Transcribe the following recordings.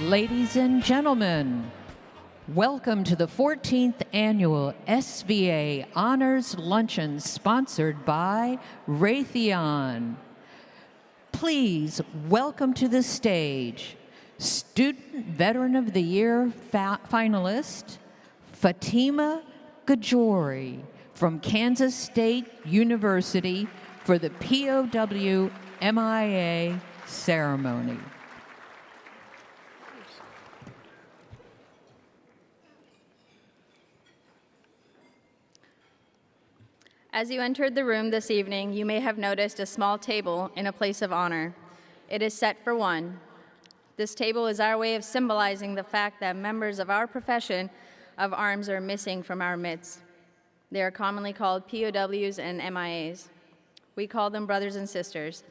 Ladies and gentlemen, welcome to the 14th Annual SVA Honors Luncheon sponsored by Raytheon. Please welcome to the stage Student Veteran of the Year finalist Fatima Gajori from Kansas State University for the POW MIA ceremony. As you entered the room this evening, you may have noticed a small table in a place of honor. It is set for one. This table is our way of symbolizing the fact that members of our profession of arms are missing from our midst. They are commonly called POWs and MIAs. We call them brothers and sisters.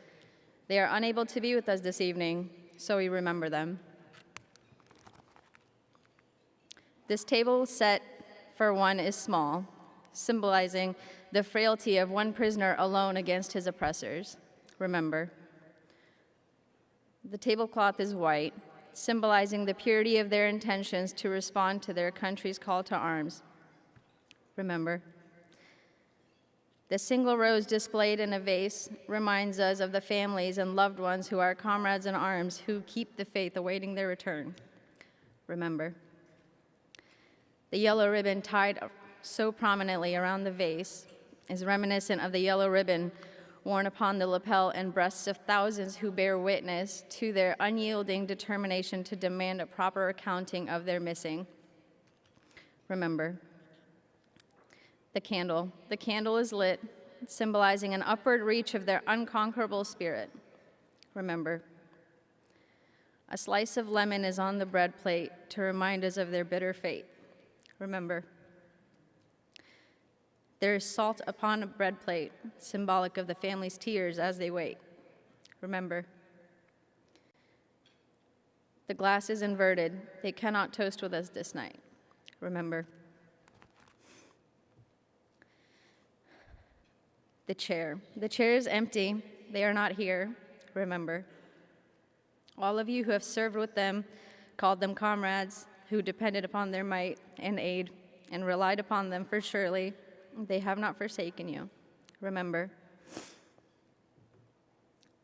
They are unable to be with us this evening, so we remember them. This table set for one is small, symbolizing the frailty of one prisoner alone against his oppressors. Remember. The tablecloth is white, symbolizing the purity of their intentions to respond to their country's call to arms. Remember. The single rose displayed in a vase reminds us of the families and loved ones who are comrades in arms who keep the faith awaiting their return. Remember. The yellow ribbon tied so prominently around the vase is reminiscent of the yellow ribbon worn upon the lapel and breasts of thousands who bear witness to their unyielding determination to demand a proper accounting of their missing. Remember. The candle. The candle is lit, symbolizing an upward reach of their unconquerable spirit. Remember. A slice of lemon is on the bread plate to remind us of their bitter fate. Remember. There is salt upon a bread plate, symbolic of the family's tears as they wait. Remember. The glass is inverted. They cannot toast with us this night. Remember. The chair. The chair is empty. They are not here. Remember. All of you who have served with them, called them comrades, who depended upon their might and aid and relied upon them for surely, they have not forsaken you. Remember.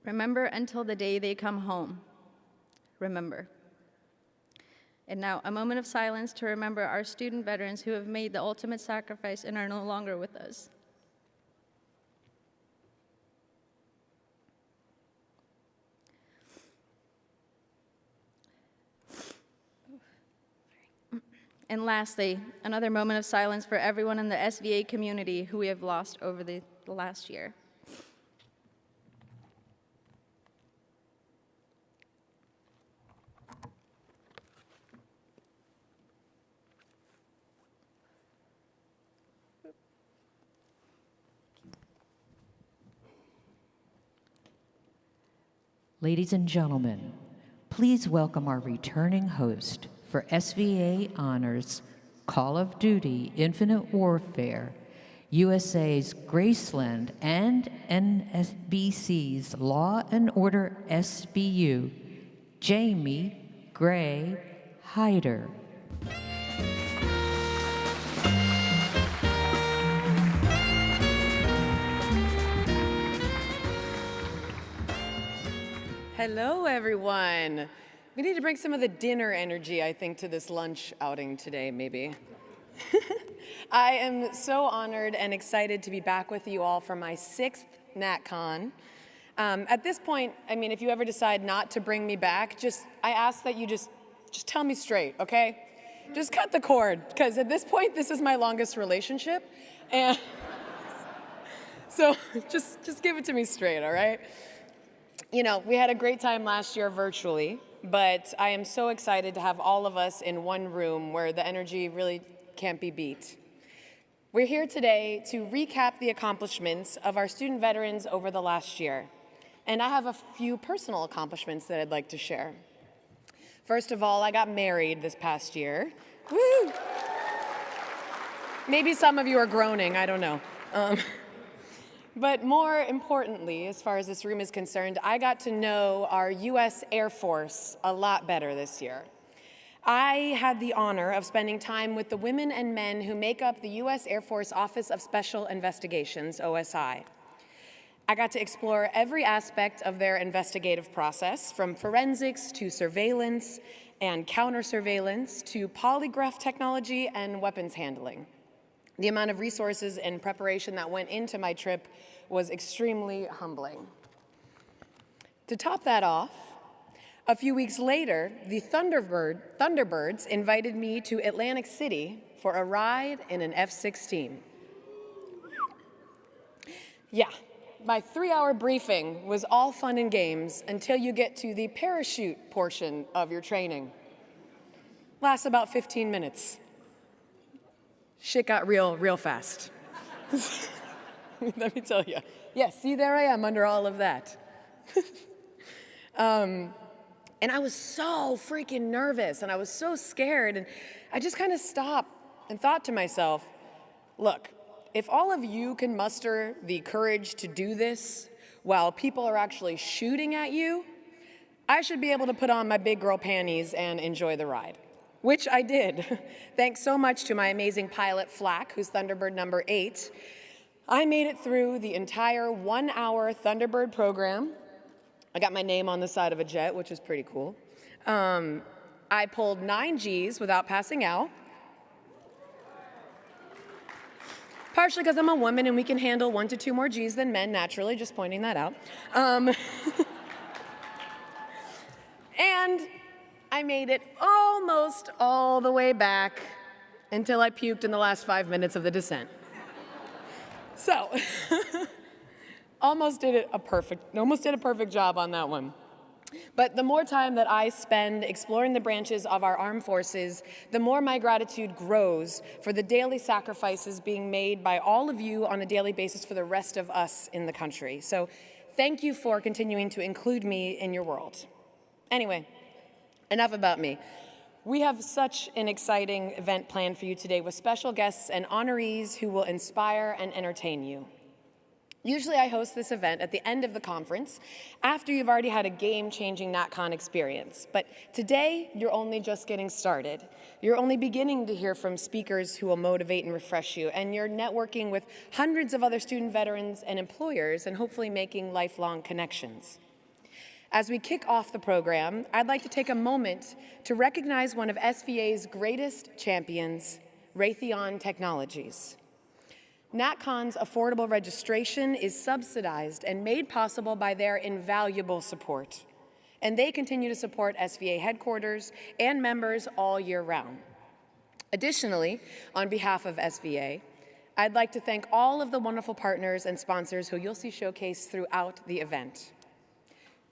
Remember until the day they come home. Remember. And now, a moment of silence to remember our student veterans who have made the ultimate sacrifice and are no longer with us. And lastly, another moment of silence for everyone in the SVA community who we have lost over the last year. Ladies and gentlemen, please welcome our returning host for SVA Honors Call of Duty Infinite Warfare, USA's Graceland and NBC's Law and Order SBU, Jamie Gray Hyder. Hello, everyone. We need to bring some of the dinner energy, I think, to this lunch outing today, maybe. I am so honored and excited to be back with you all for my 6th NatCon. At this point, I mean, if you ever decide not to bring me back, I ask that you just tell me straight, okay? Just cut the cord, because at this point, this is my longest relationship, and so just give it to me straight, all right? You know, we had a great time last year virtually, but I am so excited to have all of us in one room where the energy really can't be beat. We're here today to recap the accomplishments of our student veterans over the last year. And I have a few personal accomplishments that I'd like to share. First of all, I got married this past year. Woo! Maybe some of you are groaning, I don't know. But more importantly, as far as this room is concerned, I got to know our U.S. Air Force a lot better this year. I had the honor of spending time with the women and men who make up the U.S. Air Force Office of Special Investigations, OSI. I got to explore every aspect of their investigative process, from forensics to surveillance and counter-surveillance to polygraph technology and weapons handling. The amount of resources and preparation that went into my trip was extremely humbling. To top that off, a few weeks later, the Thunderbirds invited me to Atlantic City for a ride in an F-16. Yeah, my 3-hour briefing was all fun and games until you get to the parachute portion of your training. Lasts about 15 minutes. Shit got real fast. Let me tell you. Yes, see, there I am under all of that. And I was so freaking nervous, and I was so scared, and I just kind of stopped and thought to myself, look, if all of you can muster the courage to do this while people are actually shooting at you, I should be able to put on my big girl panties and enjoy the ride, which I did. Thanks so much to my amazing pilot, Flack, who's Thunderbird number 8. I made it through the entire 1-hour Thunderbird program. I got my name on the side of a jet, which is pretty cool. I pulled 9 Gs without passing out. Partially because I'm a woman and we can handle 1 to 2 more Gs than men naturally, just pointing that out. And I made it almost all the way back until I puked in the last 5 minutes of the descent. So, almost did a perfect job on that one. But the more time that I spend exploring the branches of our armed forces, the more my gratitude grows for the daily sacrifices being made by all of you on a daily basis for the rest of us in the country. So thank you for continuing to include me in your world. Anyway, enough about me. We have such an exciting event planned for you today with special guests and honorees who will inspire and entertain you. Usually I host this event at the end of the conference after you've already had a game-changing NatCon experience. But today, you're only just getting started. You're only beginning to hear from speakers who will motivate and refresh you, and you're networking with hundreds of other student veterans and employers and hopefully making lifelong connections. As we kick off the program, I'd like to take a moment to recognize one of SVA's greatest champions, Raytheon Technologies. NatCon's affordable registration is subsidized and made possible by their invaluable support. And they continue to support SVA headquarters and members all year round. Additionally, on behalf of SVA, I'd like to thank all of the wonderful partners and sponsors who you'll see showcased throughout the event.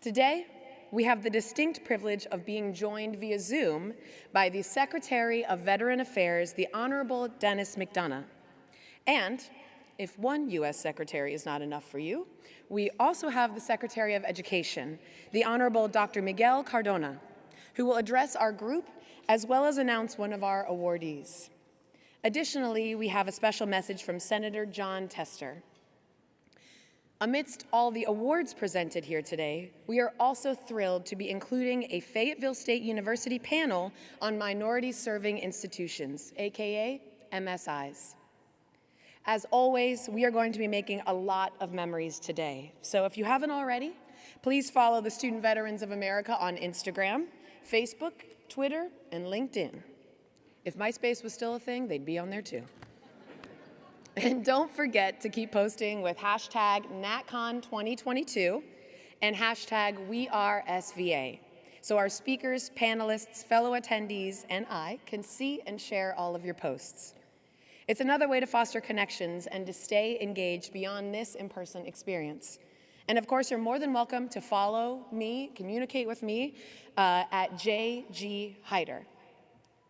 Today, we have the distinct privilege of being joined via Zoom by the Secretary of Veteran Affairs, the Honorable Denis McDonough. And if one U.S. Secretary is not enough for you, we also have the Secretary of Education, the Honorable Dr. Miguel Cardona, who will address our group as well as announce one of our awardees. Additionally, we have a special message from Senator Jon Tester. Amidst all the awards presented here today, we are also thrilled to be including a Fayetteville State University panel on minority serving institutions, aka MSIs. As always, we are going to be making a lot of memories today. So if you haven't already, please follow the Student Veterans of America on Instagram, Facebook, Twitter, and LinkedIn. If MySpace was still a thing, they'd be on there too. And don't forget to keep posting with hashtag NatCon2022 and hashtag WeAreSVA, so our speakers, panelists, fellow attendees, and I can see and share all of your posts. It's another way to foster connections and to stay engaged beyond this in-person experience. And of course, you're more than welcome to follow me, communicate with me at JG Hyder.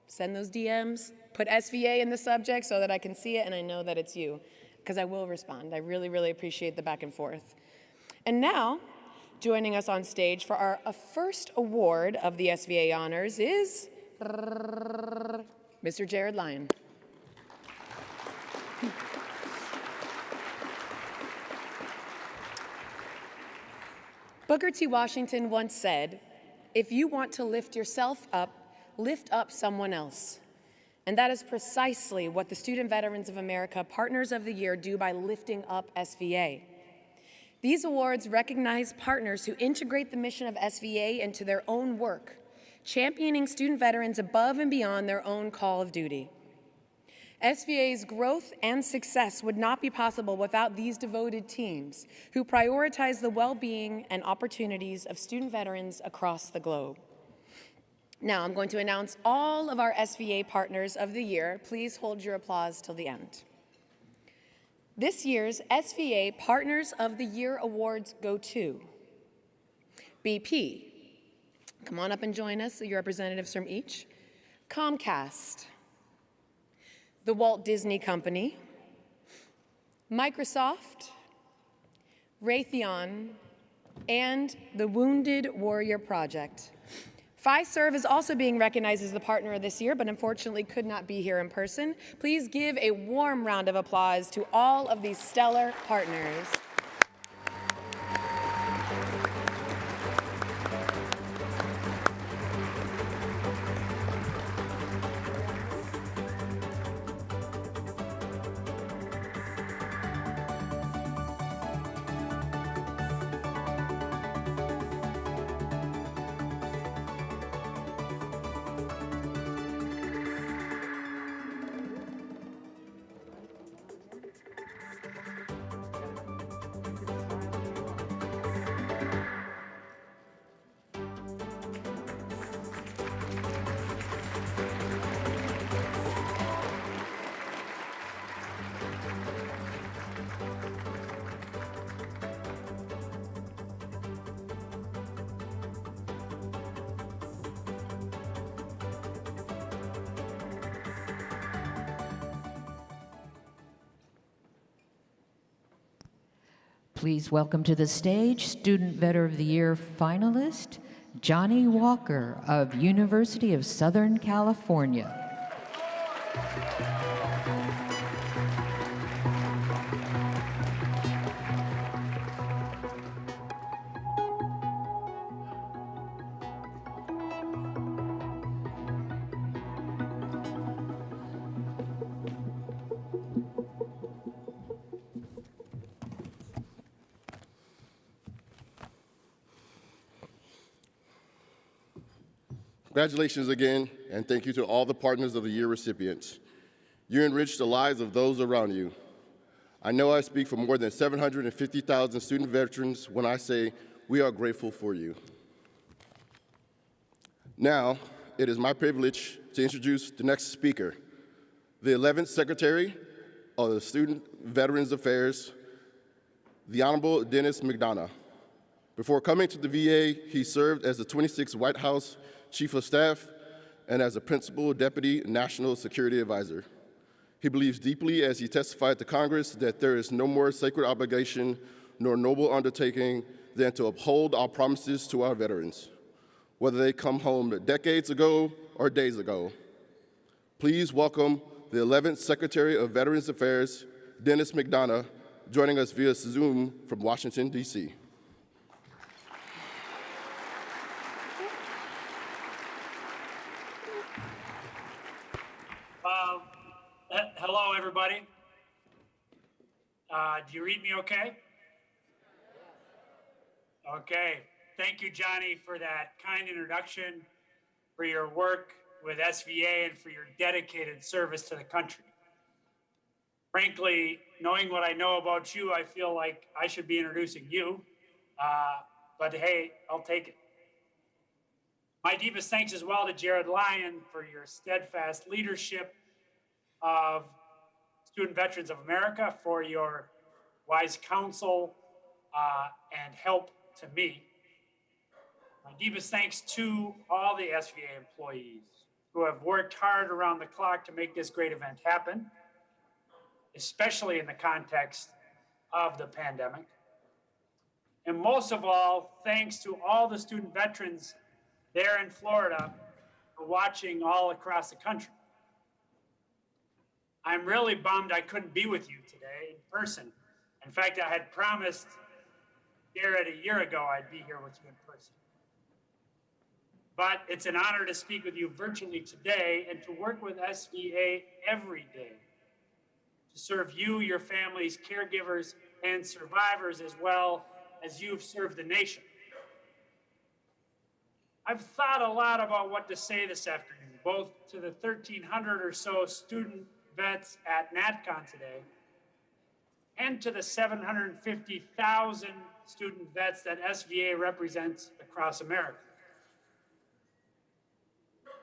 Send those DMs, put SVA in the subject so that I can see it and I know that it's you, because I will respond. I really, really appreciate the back and forth. And now, joining us on stage for our first award of the SVA Honors is Mr. Jared Lyon. Booker T. Washington once said, "If you want to lift yourself up, lift up someone else. And that is precisely what the Student Veterans of America Partners of the Year do by lifting up SVA. These awards recognize partners who integrate the mission of SVA into their own work, championing student veterans above and beyond their own call of duty. SVA's growth and success would not be possible without these devoted teams who prioritize the well-being and opportunities of student veterans across the globe. Now I'm going to announce all of our SVA Partners of the Year. Please hold your applause till the end. This year's SVA Partners of the Year awards go to BP. Come on up and join us, your representatives from each. Comcast, the Walt Disney Company, Microsoft, Raytheon, and the Wounded Warrior Project. Fiserv is also being recognized as the partner this year, but unfortunately could not be here in person. Please give a warm round of applause to all of these stellar partners. Please welcome to the stage Student Veteran of the Year finalist, Johnny Walker of University of Southern California. Congratulations again, and thank you to all the Partners of the Year recipients. You enriched the lives of those around you. I know I speak for more than 750,000 student veterans when I say we are grateful for you. Now, it is my privilege to introduce the next speaker, the 11th Secretary of the Student Veterans Affairs, the Honorable Denis McDonough. Before coming to the VA, he served as the 26th White House Chief of Staff and as a Principal Deputy National Security Advisor. He believes deeply as he testified to Congress that there is no more sacred obligation nor noble undertaking than to uphold our promises to our veterans, whether they come home decades ago or days ago. Please welcome the 11th Secretary of Veterans Affairs, Denis McDonough, joining us via Zoom from Washington, D.C. Hello, everybody. Do you read me okay? Okay. Thank you, Johnny, for that kind introduction, for your work with SVA, and for your dedicated service to the country. Frankly, knowing what I know about you, I feel like I should be introducing you, but hey, I'll take it. My deepest thanks as well to Jared Lyon for your steadfast leadership of Student Veterans of America, for your wise counsel and help to me. My deepest thanks to all the SVA employees who have worked hard around the clock to make this great event happen, especially in the context of the pandemic. And most of all, thanks to all the student veterans there in Florida for watching all across the country. I'm really bummed I couldn't be with you today in person. In fact, I had promised Garrett a year ago I'd be here with you in person. but it's an honor to speak with you virtually today and to work with SVA every day to serve you, your families, caregivers, and survivors as well as you've served the nation. I've thought a lot about what to say this afternoon, both to the 1,300 or so student vets at NatCon today and to the 750,000 student vets that SVA represents across America.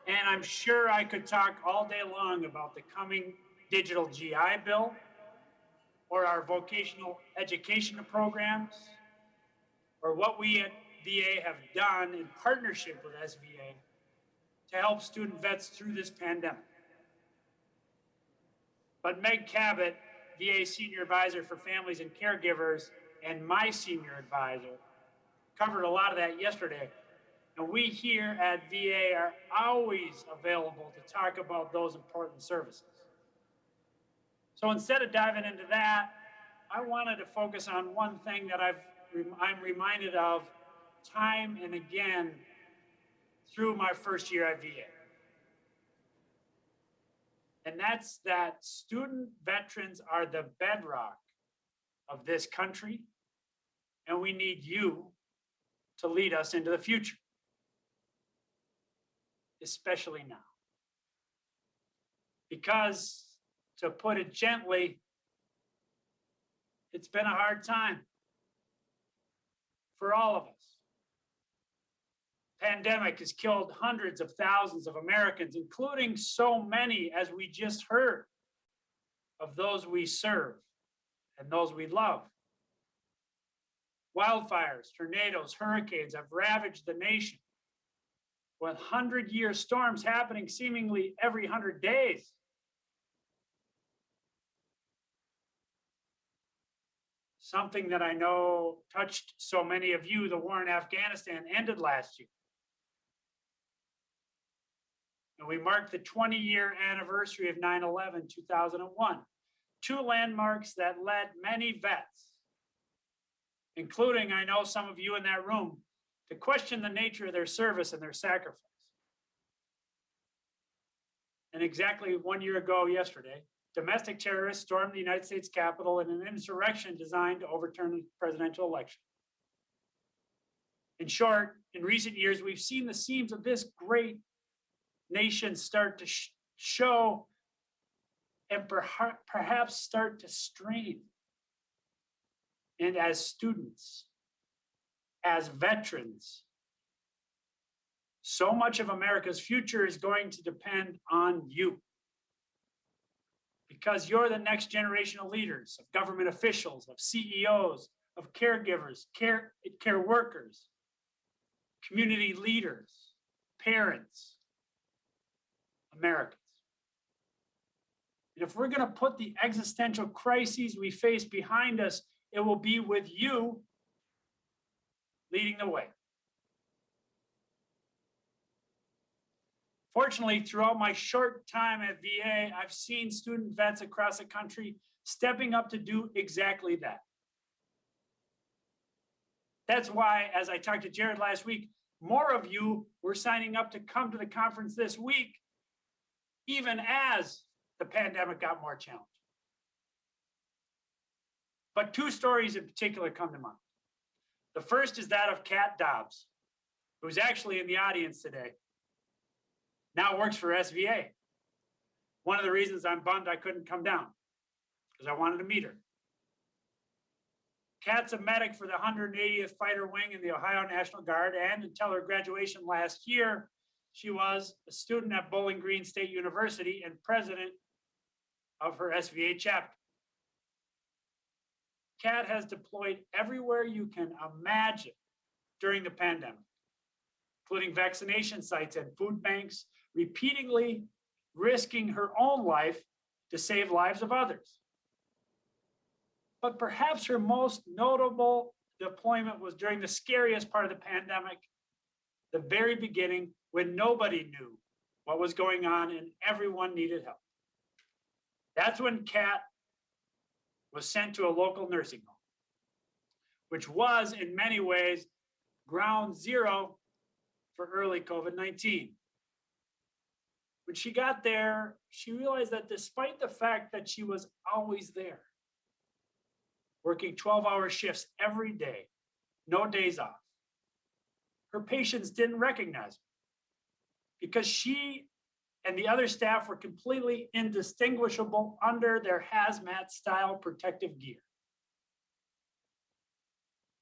And I'm sure I could talk all day long about the coming digital GI Bill or our vocational education programs or what we at VA have done in partnership with SVA to help student vets through this pandemic. But Meg Cabot, VA Senior Advisor for Families and Caregivers, and my Senior Advisor, covered a lot of that yesterday. And we here at VA are always available to talk about those important services. So instead of diving into that, I wanted to focus on one thing that I'm reminded of time and again through my first year at VA. And that's that student veterans are the bedrock of this country, and we need you to lead us into the future, especially now. Because, to put it gently, it's been a hard time for all of us. Pandemic has killed hundreds of thousands of Americans, including so many, as we just heard, of those we serve and those we love. Wildfires, tornadoes, hurricanes have ravaged the nation, with 100-year storms happening seemingly every 100 days. Something that I know touched so many of you, the war in Afghanistan ended last year. And we marked the 20-year anniversary of 9/11, 2001, two landmarks that led many vets, including, I know, some of you in that room, to question the nature of their service and their sacrifice. And exactly 1 year ago yesterday, domestic terrorists stormed the United States Capitol in an insurrection designed to overturn the presidential election. In short, in recent years, we've seen the seams of this great nation start to show and perhaps start to strain. And as students, as veterans, so much of America's future is going to depend on you. Because you're the next generation of leaders, of government officials, of CEOs, of caregivers, care workers, community leaders, parents, Americans. And if we're going to put the existential crises we face behind us, it will be with you leading the way. Fortunately, throughout my short time at VA, I've seen student vets across the country stepping up to do exactly that. That's why, as I talked to Jared last week, more of you were signing up to come to the conference this week, even as the pandemic got more challenging. But two stories in particular come to mind. The first is that of Kat Dobbs, who's actually in the audience today. Now works for SVA. One of the reasons I'm bummed I couldn't come down, because I wanted to meet her. Kat's a medic for the 180th Fighter Wing in the Ohio National Guard, and until her graduation last year, she was a student at Bowling Green State University and president of her SVA chapter. Kat has deployed everywhere you can imagine during the pandemic, including vaccination sites and food banks, repeatedly risking her own life to save lives of others. But perhaps her most notable deployment was during the scariest part of the pandemic, the very beginning, when nobody knew what was going on and everyone needed help. That's when Kat was sent to a local nursing home, which was in many ways ground zero for early COVID-19. When she got there, she realized that despite the fact that she was always there, working 12-hour shifts every day, no days off, her patients didn't recognize her because she and the other staff were completely indistinguishable under their hazmat style protective gear.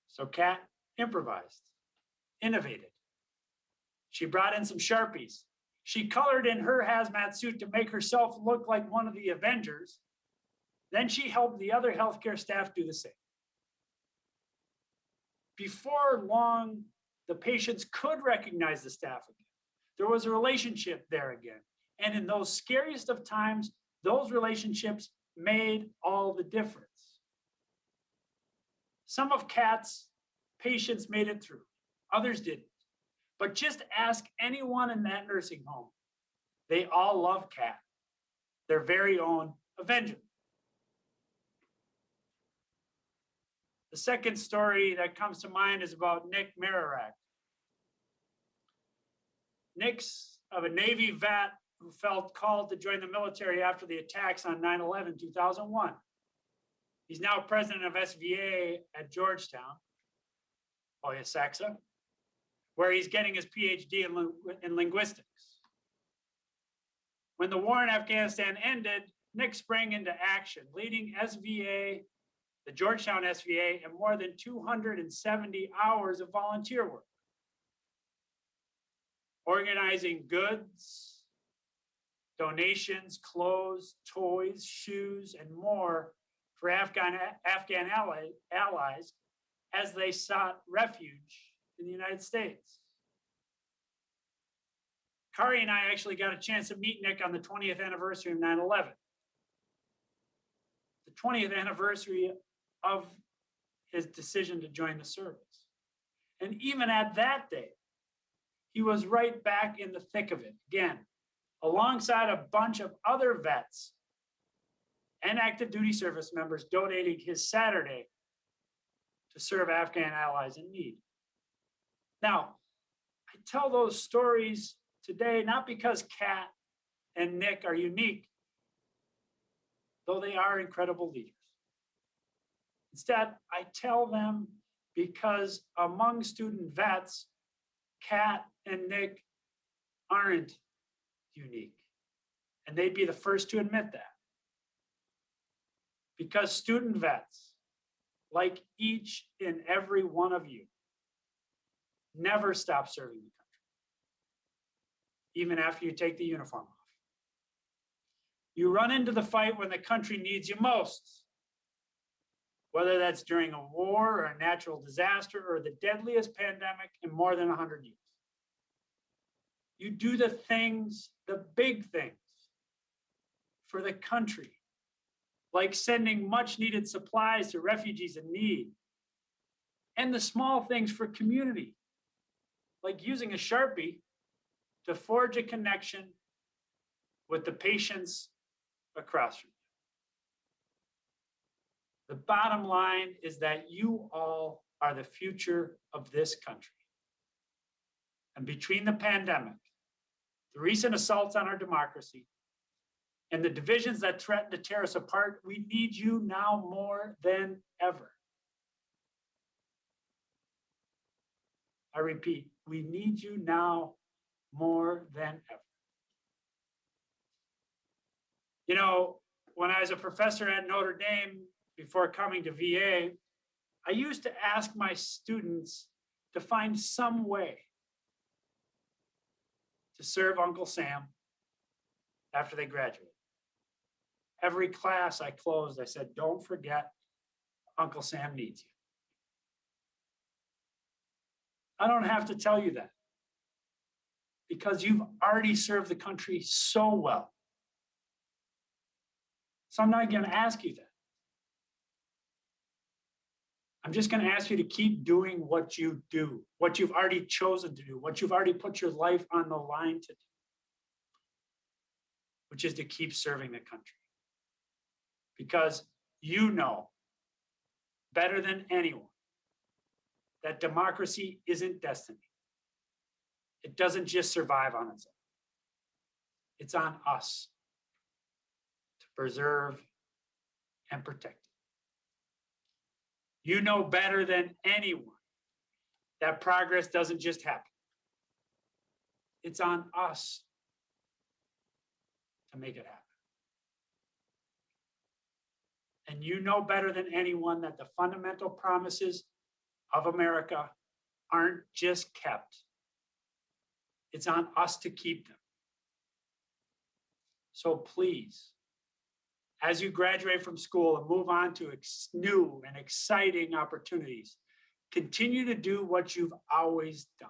So Kat improvised, innovated. She brought in some Sharpies. She colored in her hazmat suit to make herself look like one of the Avengers. Then she helped the other healthcare staff do the same. Before long, the patients could recognize the staff again. There was a relationship there again. And in those scariest of times, those relationships made all the difference. Some of Kat's patients made it through, others didn't. But just ask anyone in that nursing home. They all love Kat, their very own Avenger. The second story that comes to mind is about Nick Mararak. Nick's of a Navy vet who felt called to join the military after the attacks on 9/11/2001. He's now president of SVA at Georgetown, Saxa, where he's getting his PhD in linguistics. When the war in Afghanistan ended, Nick sprang into action, leading SVA, the Georgetown SVA, and more than 270 hours of volunteer work, organizing goods, donations, clothes, toys, shoes, and more for Afghan allies as they sought refuge in the United States. Kari and I actually got a chance to meet Nick on the 20th anniversary of 9/11. The 20th anniversary of his decision to join the service. And even at that day, he was right back in the thick of it again, alongside a bunch of other vets and active duty service members donating his Saturday to serve Afghan allies in need. Now, I tell those stories today not because Kat and Nick are unique, though they are incredible leaders. Instead, I tell them because among student vets, Kat and Nick aren't unique. And they'd be the first to admit that. Because student vets, like each and every one of you, never stop serving the country, even after you take the uniform off. You run into the fight when the country needs you most, whether that's during a war or a natural disaster or the deadliest pandemic in more than 100 years. You do the things, the big things, for the country, like sending much needed supplies to refugees in need, and the small things for community, like using a Sharpie to forge a connection with the patients across from you. The bottom line is that you all are the future of this country. And between the pandemic, the recent assaults on our democracy, and the divisions that threaten to tear us apart, we need you now more than ever. I repeat, we need you now more than ever. You know, when I was a professor at Notre Dame before coming to VA, I used to ask my students to find some way to serve Uncle Sam after they graduate. Every class I closed, I said, don't forget, Uncle Sam needs you. I don't have to tell you that because you've already served the country so well. So I'm not going to ask you that. I'm just going to ask you to keep doing what you do, what you've already chosen to do, what you've already put your life on the line to do, which is to keep serving the country. Because you know better than anyone that democracy isn't destiny. it doesn't just survive on its own. It's on us to preserve and protect it. You know better than anyone that progress doesn't just happen. It's on us to make it happen. And you know better than anyone that the fundamental promises of America aren't just kept. It's on us to keep them. So please, as you graduate from school and move on to new and exciting opportunities, continue to do what you've always done,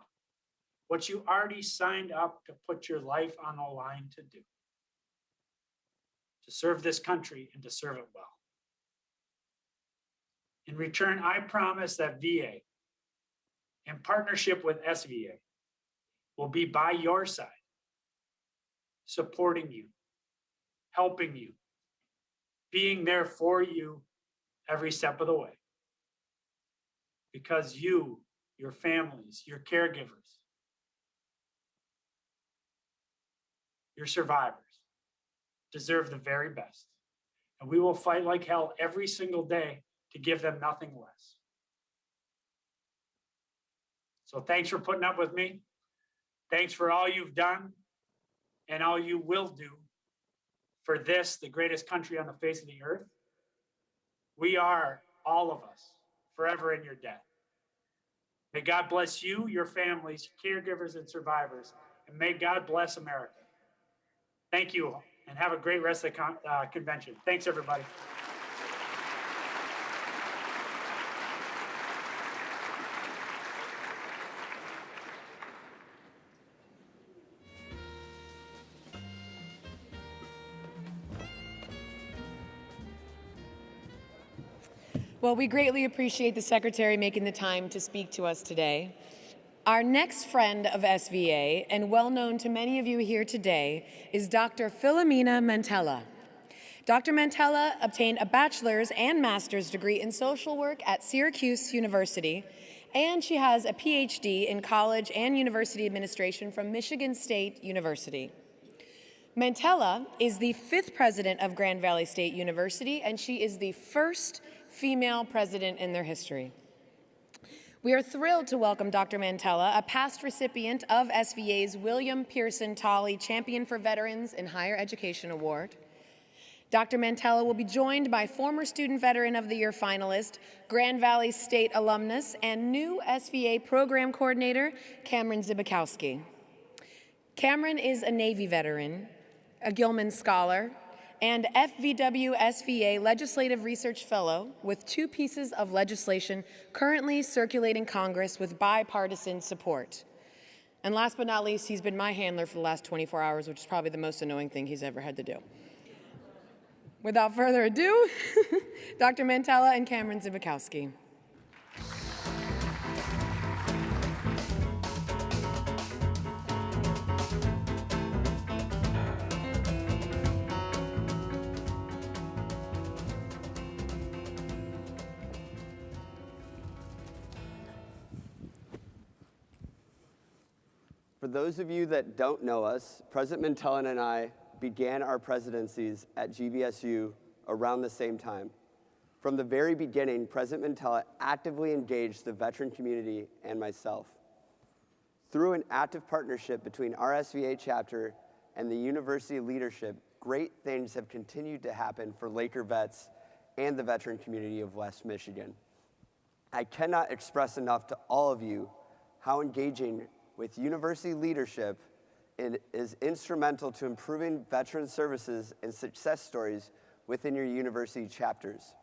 what you already signed up to put your life on the line to do, to serve this country and to serve it well. In return, I promise that VA, in partnership with SVA, will be by your side, supporting you, helping you, being there for you every step of the way. Because you, your families, your caregivers, your survivors deserve the very best. And we will fight like hell every single day to give them nothing less. So thanks for putting up with me. Thanks for all you've done and all you will do for this, the greatest country on the face of the earth. We are, all of us, forever in your debt. May God bless you, your families, caregivers, and survivors, and may God bless America. Thank you, and have a great rest of the convention. Thanks, everybody. Well, we greatly appreciate the Secretary making the time to speak to us today. Our next friend of SVA, and well known to many of you here today, is Dr. Philomena Mantella. Dr. Mantella obtained a bachelor's and master's degree in social work at Syracuse University, and she has a PhD in college and university administration from Michigan State University. Mantella is the 5th president of Grand Valley State University, and she is the first female president in their history. We are thrilled to welcome Dr. Mantella, a past recipient of SVA's William Pearson Tolley Champion for Veterans in Higher Education Award. Dr. Mantella will be joined by former Student Veteran of the Year finalist, Grand Valley State alumnus, and new SVA Program Coordinator, Cameron Zibikowski. Cameron is a Navy veteran, a Gilman Scholar, and FVW SVA Legislative Research Fellow with 2 pieces of legislation currently circulating Congress with bipartisan support. And last but not least, he's been my handler for the last 24 hours, which is probably the most annoying thing he's ever had to do. Without further ado, Dr. Mantella and Cameron Zibikowski. For those of you that don't know us, President Mantella and I began our presidencies at GVSU around the same time. From the very beginning, President Mantella actively engaged the veteran community and myself. Through an active partnership between our SVA chapter and the university leadership, great things have continued to happen for Laker vets and the veteran community of West Michigan. I cannot express enough to all of you how engaging with university leadership is instrumental to improving veteran services and success stories within your university chapters.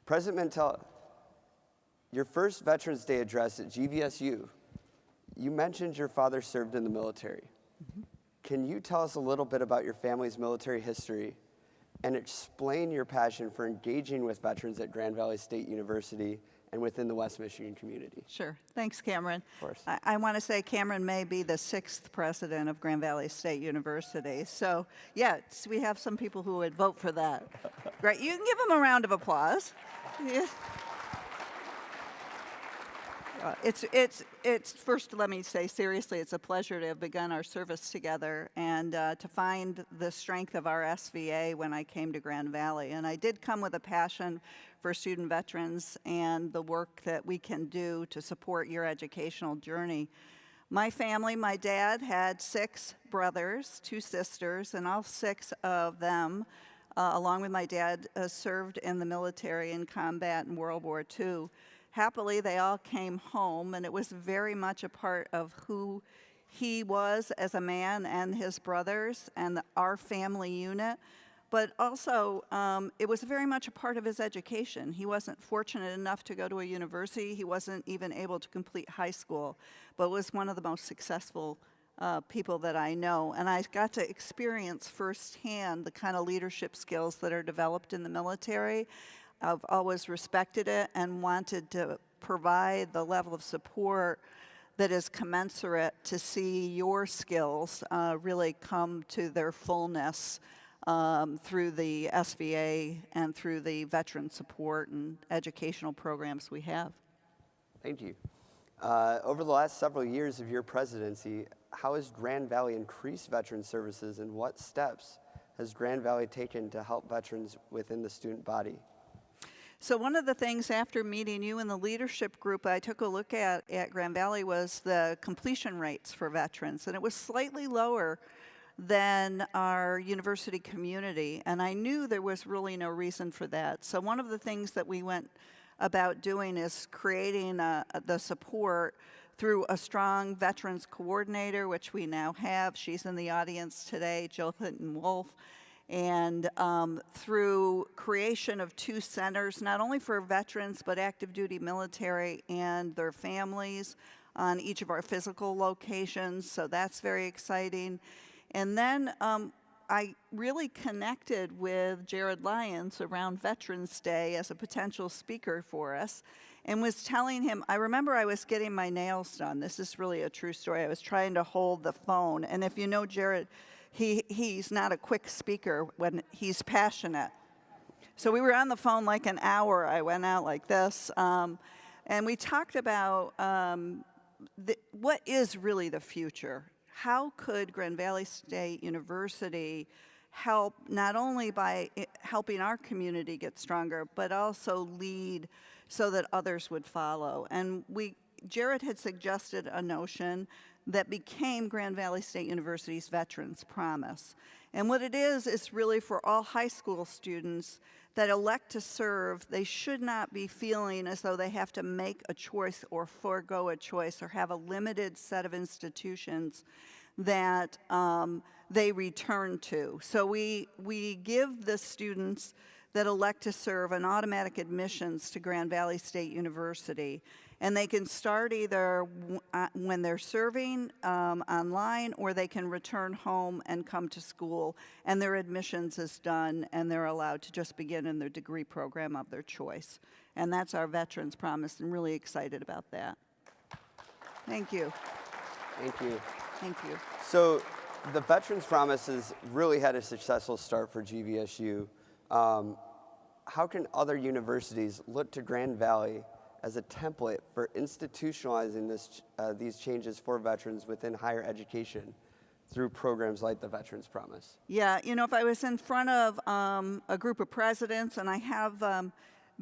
President Mantella, your first Veterans Day address at GVSU, you mentioned your father served in the military. Can you tell us a little bit about your family's military history and explain your passion for engaging with veterans at Grand Valley State University and within the West Michigan community? Sure. Thanks, Cameron. Of course. I want to say Cameron may be the 6th president of Grand Valley State University. So, yes, we have some people who would vote for that. Great. You can give him a round of applause. Yeah. It's first, let me say seriously, it's a pleasure to have begun our service together and to find the strength of our SVA when I came to Grand Valley. And I did come with a passion for student veterans and the work that we can do to support your educational journey. My family, my dad had 6 brothers, 2 sisters, and all 6 of them, along with my dad, served in the military in combat in World War II. Happily, they all came home, and it was very much a part of who he was as a man and his brothers and our family unit. But also, it was very much a part of his education. He wasn't fortunate enough to go to a university. He wasn't even able to complete high school, but was one of the most successful people that I know. And I got to experience firsthand the kind of leadership skills that are developed in the military. I've always respected it and wanted to provide the level of support that is commensurate to see your skills really come to their fullness through the SVA and through the veteran support and educational programs we have. Thank you. Over the last several years of your presidency, how has Grand Valley increased veteran services, and what steps has Grand Valley taken to help veterans within the student body? So one of the things after meeting you in the leadership group I took a look at Grand Valley was the completion rates for veterans, and it was slightly lower than our university community, and I knew there was really no reason for that. So one of the things that we went about doing is creating the support through a strong veterans coordinator, which we now have. She's in the audience today, Jill Hinton-Wolf. And through creation of 2 centers, not only for veterans, but active duty military and their families on each of our physical locations. So that's very exciting. And then I really connected with Jared Lyons around Veterans Day as a potential speaker for us and was telling him, I remember I was getting my nails done. This is really a true story. I was trying to hold the phone. And if you know Jared, he's not a quick speaker when he's passionate. So we were on the phone like an hour. I went out like this. And we talked about what is really the future. How could Grand Valley State University help not only by helping our community get stronger, but also lead so that others would follow? And Jared had suggested a notion that became Grand Valley State University's Veterans Promise. And what it is really for all high school students that elect to serve, they should not be feeling as though they have to make a choice or forego a choice or have a limited set of institutions that they return to. So we give the students that elect to serve an automatic admissions to Grand Valley State University. And they can start either when they're serving online, or they can return home and come to school, and their admissions is done, and they're allowed to just begin in their degree program of their choice. And that's our Veterans Promise, and really excited about that. Thank you. Thank you. Thank you. So the Veterans Promise has really had a successful start for GVSU. How can other universities look to Grand Valley as a template for institutionalizing these changes for veterans within higher education through programs like the Veterans Promise? Yeah, you know, if I was in front of a group of presidents, and I have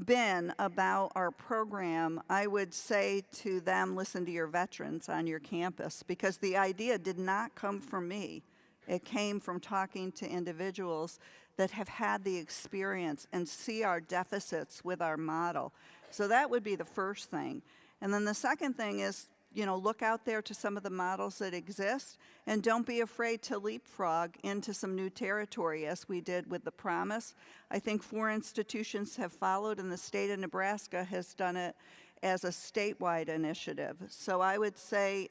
been about our program, I would say to them, listen to your veterans on your campus, because the idea did not come from me. It came from talking to individuals that have had the experience and see our deficits with our model. So that would be the first thing. And then the second thing is, you know, look out there to some of the models that exist, and don't be afraid to leapfrog into some new territory, as we did with the Promise. I think 4 institutions have followed, and the state of Nebraska has done it as a statewide initiative. So I would say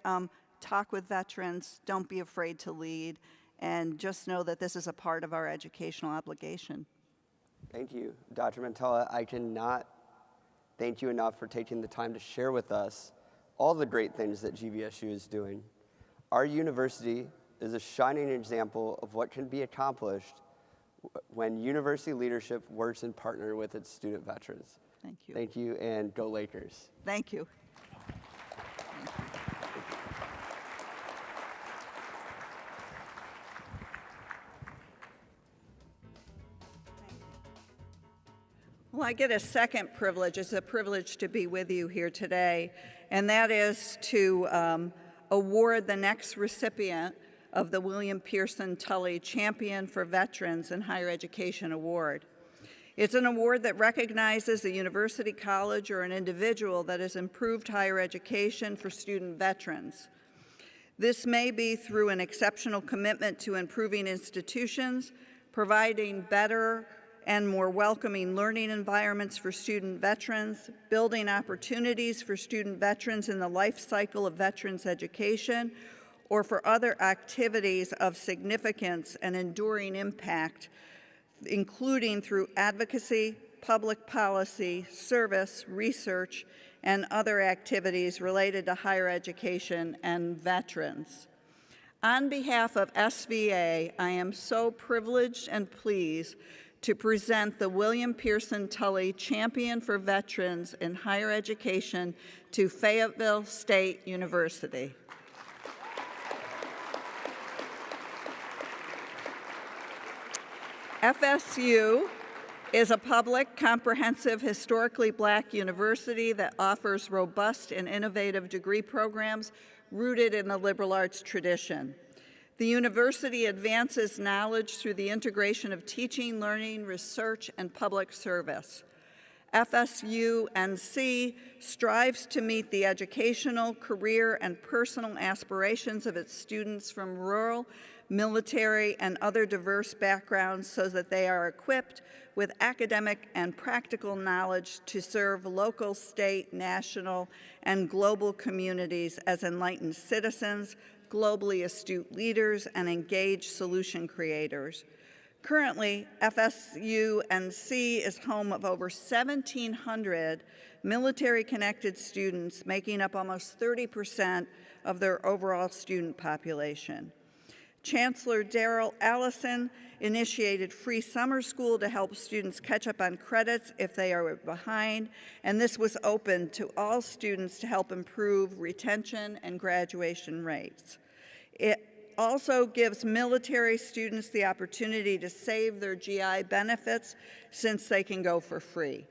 talk with veterans, don't be afraid to lead, and just know that this is a part of our educational obligation. Thank you, Dr. Mantella. I cannot thank you enough for taking the time to share with us all the great things that GVSU is doing. Our university is a shining example of what can be accomplished when university leadership works in partner with its student veterans. Thank you. Thank you, and go Lakers. Thank you. Well, I get a second privilege. It's a privilege to be with you here today, and that is to award the next recipient of the William Pearson Tully Champion for Veterans in Higher Education Award. It's an award that recognizes a university, college, or an individual that has improved higher education for student veterans. This may be through an exceptional commitment to improving institutions, providing better and more welcoming learning environments for student veterans, building opportunities for student veterans in the life cycle of veterans education, or for other activities of significance and enduring impact, including through advocacy, public policy, service, research, and other activities related to higher education and veterans. On behalf of SVA, I am so privileged and pleased to present the William Pearson Tully Champion for Veterans in Higher Education to Fayetteville State University. FSU is a public, comprehensive, historically Black university that offers robust and innovative degree programs rooted in the liberal arts tradition. The university advances knowledge through the integration of teaching, learning, research, and public service. FSU-NC strives to meet the educational, career, and personal aspirations of its students from rural, military, and other diverse backgrounds so that they are equipped with academic and practical knowledge to serve local, state, national, and global communities as enlightened citizens, globally astute leaders, and engaged solution creators. Currently, FSU-NC is home of over 1,700 military-connected students, making up almost 30% of their overall student population. Chancellor Darrell Allison initiated free summer school to help students catch up on credits if they are behind, and this was open to all students to help improve retention and graduation rates. It also gives military students the opportunity to save their GI benefits since they can go for free.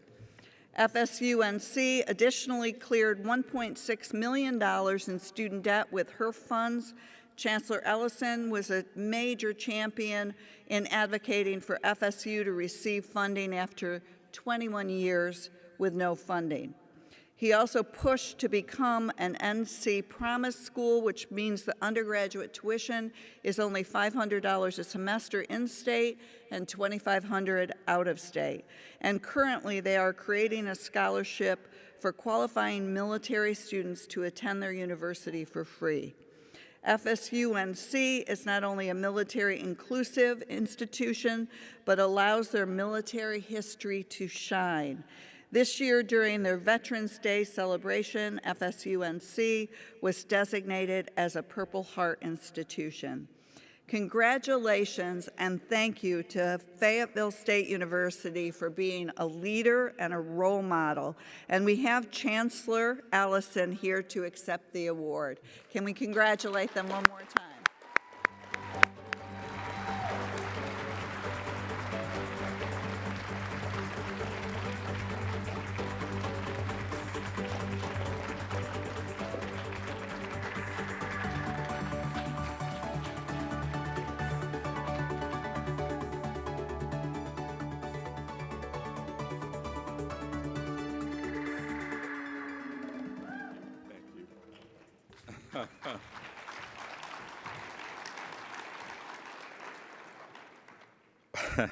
FSU-NC additionally cleared $1.6 million in student debt with her funds. Chancellor Allison was a major champion in advocating for FSU to receive funding after 21 years with no funding. He also pushed to become an NC Promise School, which means the undergraduate tuition is only $500 a semester in-state and $2,500 out-of-state. And currently, they are creating a scholarship for qualifying military students to attend their university for free. FSU-NC is not only a military-inclusive institution, but allows their military history to shine. This year, during their Veterans Day celebration, FSU-NC was designated as a Purple Heart institution. Congratulations and thank you to Fayetteville State University for being a leader and a role model. And we have Chancellor Allison here to accept the award. Can we congratulate them one more time? A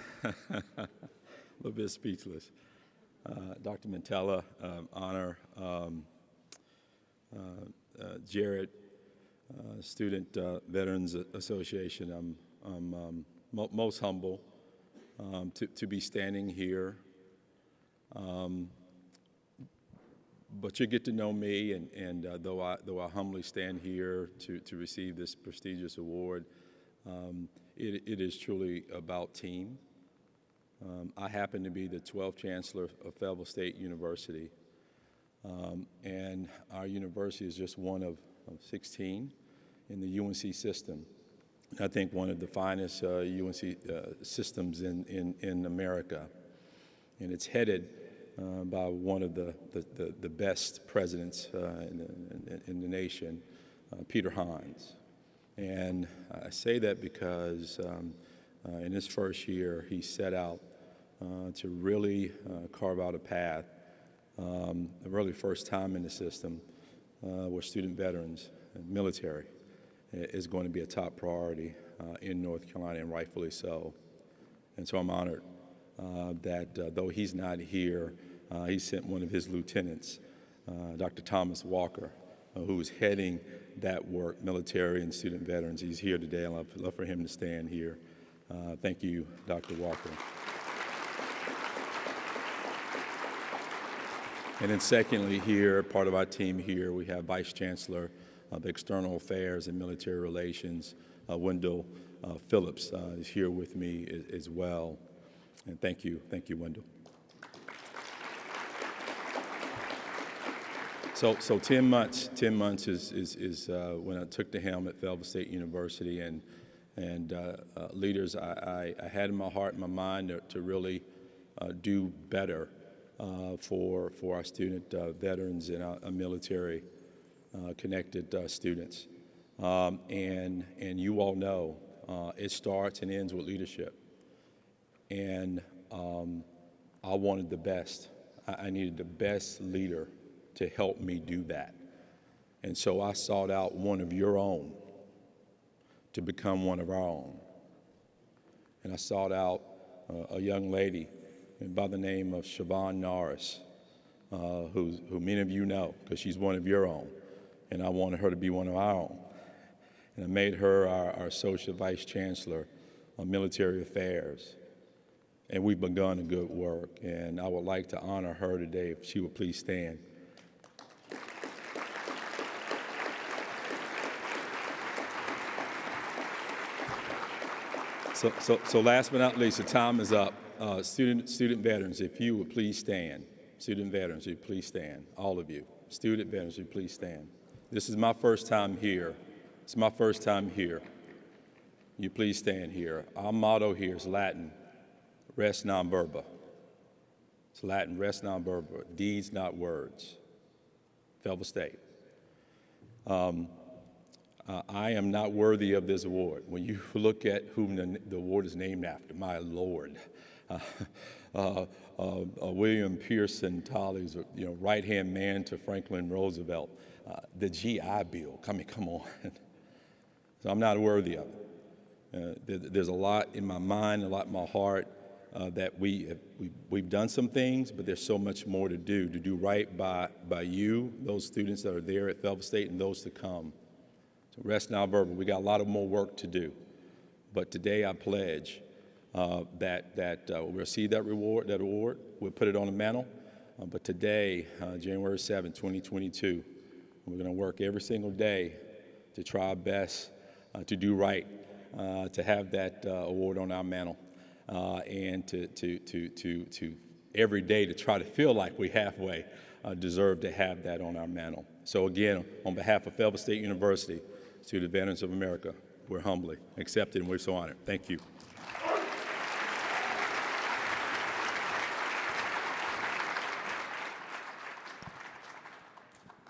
little bit speechless. Dr. Mantella, honor, Jared, Student Veterans Association. I'm most humble to be standing here. But you get to know me, and though I humbly stand here to receive this prestigious award, it is truly about team. I happen to be the 12th Chancellor of Fayetteville State University, and our university is just one of 16 in the UNC system. I think one of the finest UNC systems in America, and it's headed by one of the best presidents in the nation, Peter Hines. And I say that because in his first year, he set out to really carve out a path, the really first time in the system where student veterans and military is going to be a top priority in North Carolina, and rightfully so. And so I'm honored that though he's not here, he sent one of his lieutenants, Dr. Thomas Walker, who is heading that work, military and student veterans. He's here today. I'd love for him to stand here. Thank you, Dr. Walker. And then secondly here, part of our team here, we have Vice Chancellor of External Affairs and Military Relations, Wendell Phillips is here with me as well. And thank you, Wendell. So 10 months is when I took the helm at Fayetteville State University, and leaders, I had in my heart and my mind to really do better for our student veterans and our military connected students. And you all know it starts and ends with leadership. And I wanted the best. I needed the best leader to help me do that. And so I sought out one of your own to become one of our own. And I sought out a young lady by the name of Siobhan Norris, who many of you know because she's one of your own. And I wanted her to be one of our own. And I made her our Associate Vice Chancellor of Military Affairs. And we've begun a good work. And I would like to honor her today if she would please stand. So last but not least, the time is up. Student veterans, if you would please stand. Student veterans, if you please stand. All of you. Student veterans, if you please stand. This is my first time here. It's my first time here. You please stand here. Our motto here is Latin, res non verba. It's Latin, res non verba, deeds, not words. Fayetteville State. I am not worthy of this award. When you look at whom the award is named after, my Lord, William Pearson Tolley's, right-hand man to Franklin Roosevelt, the GI Bill. Come on. So I'm not worthy of it. There's a lot in my mind, a lot in my heart that we've done some things, but there's so much more to do right by you, those students that are there at Fayetteville State, and those to come. So rest now verbal. We got a lot of more work to do, but today I pledge that we'll receive that award. We'll put it on the mantle. But today, January 7, 2022, we're going to work every single day to try our best to do right, to have that award on our mantle, and to every day to try to feel like we halfway deserve to have that on our mantle. So again, on behalf of Fayetteville State University, Student Veterans of America, we're humbly accepted and we're so honored. Thank you.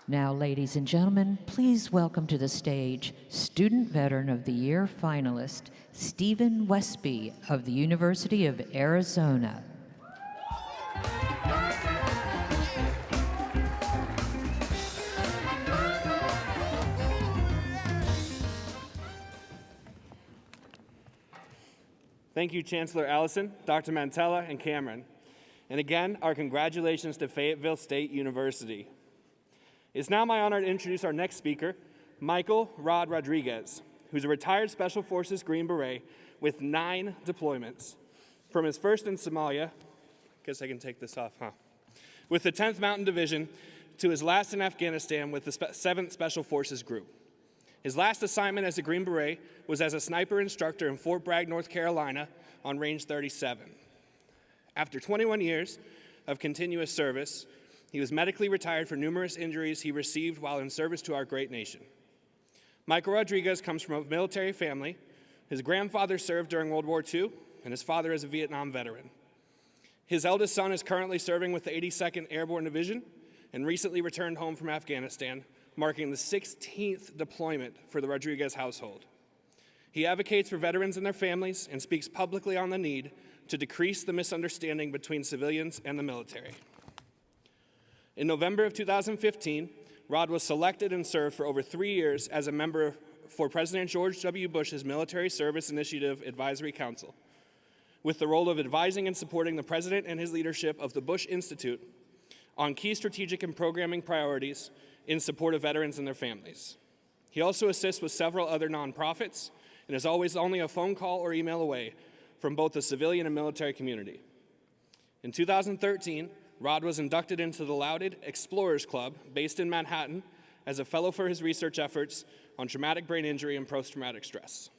Now, ladies and gentlemen, please welcome to the stage Student Veteran of the Year finalist, Stephen Westby of the University of Arizona. Thank you, Chancellor Allison, Dr. Mantella, and Cameron. And again, our congratulations to Fayetteville State University. It's now my honor to introduce our next speaker, Michael Rod Rodriguez, who's a retired Special Forces Green Beret with 9 deployments. From his first in Somalia, guess I can take this off, with the 10th Mountain Division, to his last in Afghanistan with the 7th Special Forces Group. His last assignment as a Green Beret was as a sniper instructor in Fort Bragg, North Carolina, on Range 37. After 21 years of continuous service, he was medically retired for numerous injuries he received while in service to our great nation. Michael Rodriguez comes from a military family. His grandfather served during World War II, and his father is a Vietnam veteran. His eldest son is currently serving with the 82nd Airborne Division and recently returned home from Afghanistan, marking the 16th deployment for the Rodriguez household. He advocates for veterans and their families and speaks publicly on the need to decrease the misunderstanding between civilians and the military. In November of 2015, Rod was selected and served for over 3 years as a member for President George W. Bush's Military Service Initiative Advisory Council, with the role of advising and supporting the President and his leadership of the Bush Institute on key strategic and programming priorities in support of veterans and their families. He also assists with several other nonprofits and is always only a phone call or email away from both the civilian and military community. In 2013, Rod was inducted into the lauded Explorers Club based in Manhattan as a fellow for his research efforts on traumatic brain injury and post-traumatic stress.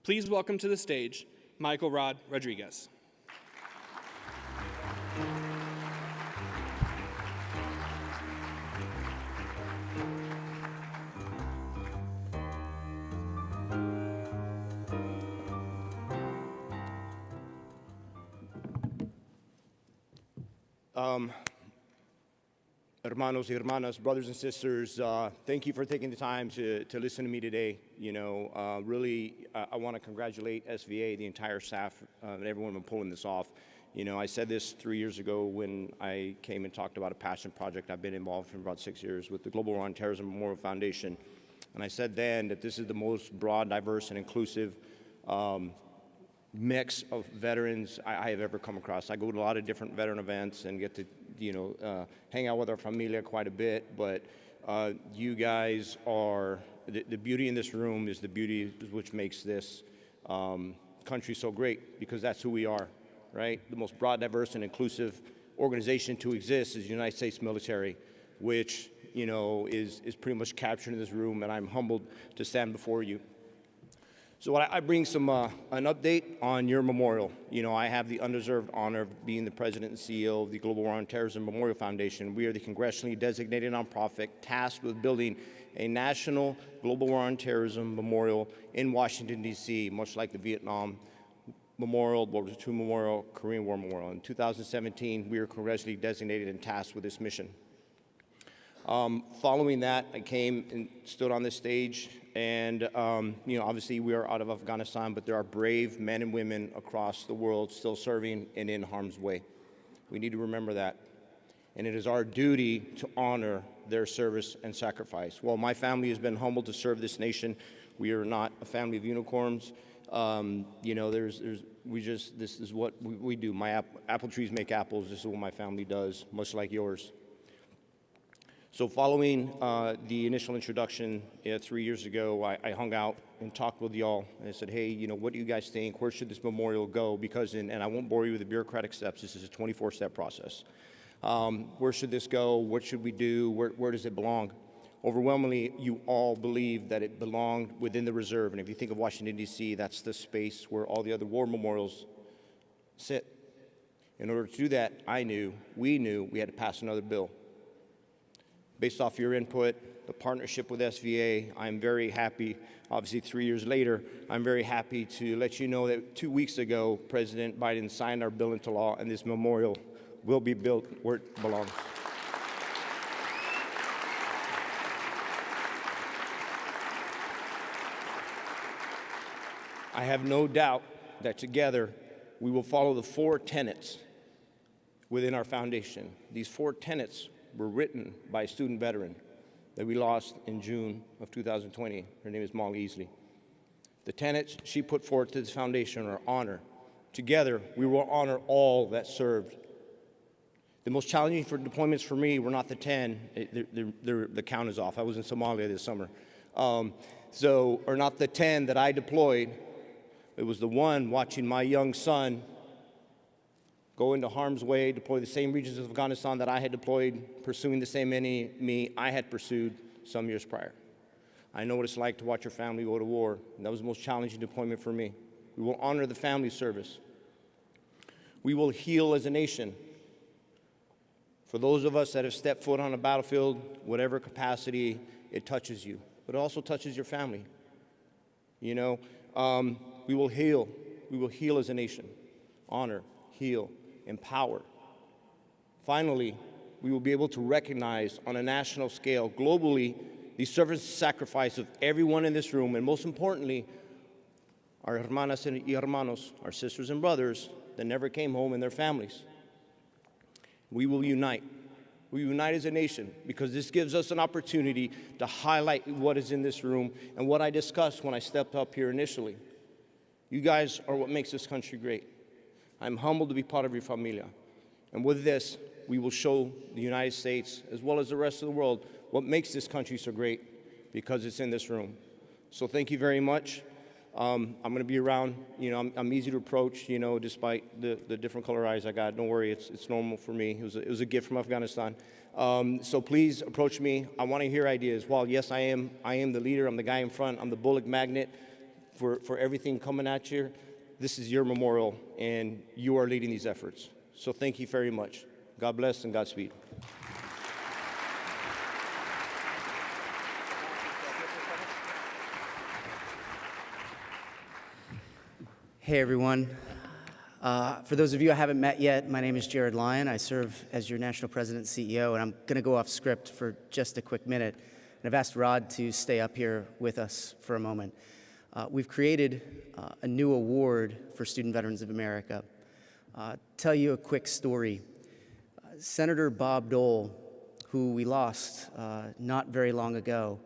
Please welcome to the stage, Michael Rod Rodriguez. Hermanos y hermanas, brothers and sisters, thank you for taking the time to listen to me today. Really, I want to congratulate SVA, the entire staff, and everyone for pulling this off. I said this 3 years ago when I came and talked about a passion project I've been involved in for about 6 years with the Global War on Terrorism Memorial Foundation. And I said then that this is the most broad, diverse, and inclusive mix of veterans I have ever come across. I go to a lot of different veteran events and get to, hang out with our familia quite a bit, but you guys are, the beauty in this room is the beauty which makes this country so great, because that's who we are, right? The most broad, diverse, and inclusive organization to exist is the United States military, which, is pretty much captured in this room, and I'm humbled to stand before you. So I bring an update on your memorial. I have the undeserved honor of being the president and CEO of the Global War on Terrorism Memorial Foundation. We are the congressionally designated nonprofit tasked with building a national Global War on Terrorism memorial in Washington, D.C., much like the Vietnam Memorial, World War II Memorial, Korean War Memorial. In 2017, we were congressionally designated and tasked with this mission. Following that, I came and stood on this stage, and obviously we are out of Afghanistan, but there are brave men and women across the world still serving and in harm's way. We need to remember that, and it is our duty to honor their service and sacrifice. While my family has been humbled to serve this nation, we are not a family of unicorns. This is what we do. My apple trees make apples. This is what my family does, much like yours. So following the initial introduction 3 years ago, I hung out and talked with y'all, and I said, hey, what do you guys think? Where should this memorial go? Because, and I won't bore you with the bureaucratic steps, this is a 24-step process. Where should this go? What should we do? Where does it belong? Overwhelmingly, you all believe that it belonged within the reserve, and if you think of Washington, D.C., that's the space where all the other war memorials sit. In order to do that, we knew we had to pass another bill. Based off your input, the partnership with SVA, I'm very happy, obviously 3 years later, I'm very happy to let you know that 2 weeks ago, President Biden signed our bill into law, and this memorial will be built where it belongs. I have no doubt that together we will follow the 4 tenets within our foundation. These 4 tenets were written by a student veteran that we lost in June of 2020. Her name is Molly Easley. The tenets she put forth to this foundation are honor. Together, we will honor all that served. The most challenging for deployments for me were not the 10. The count is off. I was in Somalia this summer. Or not the 10 that I deployed. It was the one watching my young son go into harm's way, deploy the same regions of Afghanistan that I had deployed, pursuing the same enemy I had pursued some years prior. I know what it's like to watch your family go to war, and that was the most challenging deployment for me. We will honor the family service. We will heal as a nation. For those of us that have stepped foot on a battlefield, whatever capacity, it touches you, but it also touches your family. We will heal. We will heal as a nation. Honor, heal, empower. Finally, we will be able to recognize on a national scale, globally, the service and sacrifice of everyone in this room, and most importantly, our hermanas y hermanos, our sisters and brothers that never came home and their families. We will unite. We unite as a nation because this gives us an opportunity to highlight what is in this room and what I discussed when I stepped up here initially. You guys are what makes this country great. I'm humbled to be part of your familia. And with this, we will show the United States, as well as the rest of the world, what makes this country so great because it's in this room. So thank you very much. I'm going to be around. You know, I'm easy to approach, you know, despite the different color eyes I got. Don't worry, it's normal for me. It was a gift from Afghanistan. So please approach me. I want to hear ideas. While yes, I am the leader. I'm the guy in front. I'm the bullet magnet for everything coming at you. This is your memorial, and you are leading these efforts. So thank you very much. God bless and Godspeed. Hey everyone. For those of you I haven't met yet, my name is Jared Lyon. I serve as your National President and CEO, and I'm going to go off script for just a quick minute. And I've asked Rod to stay up here with us for a moment. We've created a new award for Student Veterans of America. Tell you a quick story. Senator Bob Dole, who we lost not very long ago,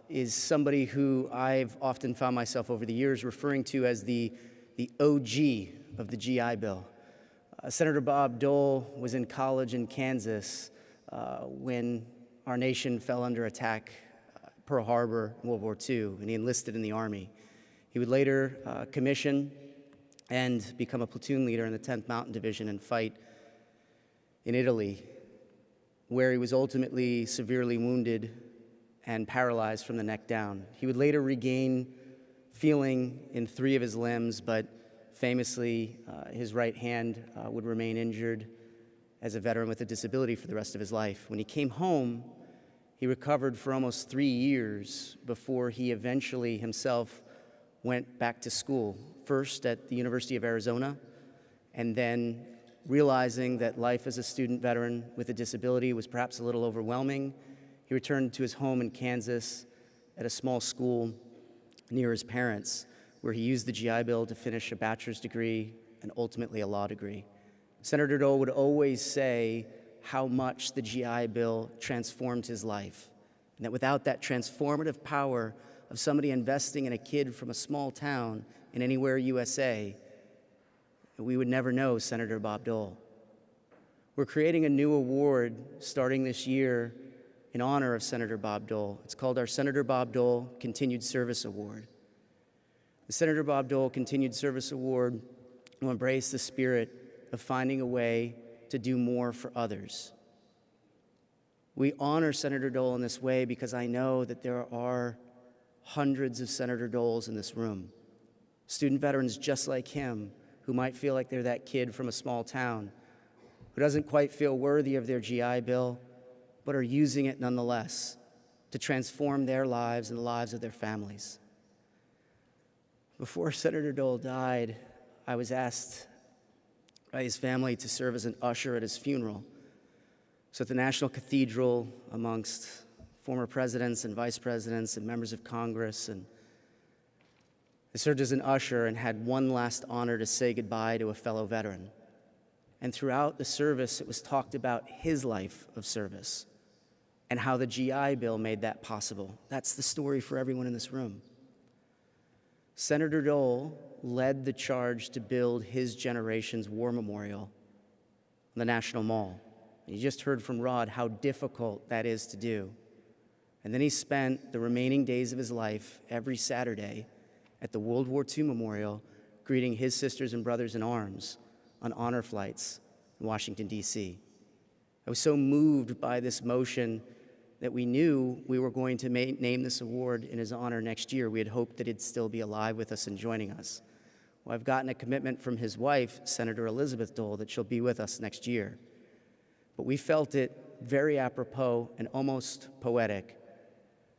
is somebody who I've often found myself over the years referring to as the OG of the GI Bill. Senator Bob Dole was in college in Kansas when our nation fell under attack, Pearl Harbor, in World War II, and he enlisted in the Army. He would later commission and become a platoon leader in the 10th Mountain Division and fight in Italy, where he was ultimately severely wounded and paralyzed from the neck down. He would later regain feeling in 3 of his limbs, but famously, his right hand would remain injured as a veteran with a disability for the rest of his life. When he came home, he recovered for almost 3 years before he eventually himself went back to school, first at the University of Arizona, and then realizing that life as a student veteran with a disability was perhaps a little overwhelming, he returned to his home in Kansas at a small school near his parents, where he used the GI Bill to finish a bachelor's degree and ultimately a law degree. Senator Dole would always say how much the GI Bill transformed his life, and that without that transformative power of somebody investing in a kid from a small town in anywhere USA, we would never know Senator Bob Dole. We're creating a new award starting this year in honor of Senator Bob Dole. It's called our Senator Bob Dole Continued Service Award. The Senator Bob Dole Continued Service Award will embrace the spirit of finding a way to do more for others. We honor Senator Dole in this way because I know that there are hundreds of Senator Doles in this room, student veterans just like him who might feel like they're that kid from a small town who doesn't quite feel worthy of their GI Bill, but are using it nonetheless to transform their lives and the lives of their families. Before Senator Dole died, I was asked by his family to serve as an usher at his funeral. So at the National Cathedral, amongst former presidents and vice presidents and members of Congress, and I served as an usher and had one last honor to say goodbye to a fellow veteran. And throughout the service, it was talked about his life of service and how the GI Bill made that possible. That's the story for everyone in this room. Senator Dole led the charge to build his generation's war memorial on the National Mall. You just heard from Rod how difficult that is to do. And then he spent the remaining days of his life every Saturday at the World War II Memorial greeting his sisters and brothers in arms on honor flights in Washington, D.C. I was so moved by this motion that we knew we were going to name this award in his honor next year. We had hoped that he'd still be alive with us and joining us. Well, I've gotten a commitment from his wife, Senator Elizabeth Dole, that she'll be with us next year. But we felt it very apropos and almost poetic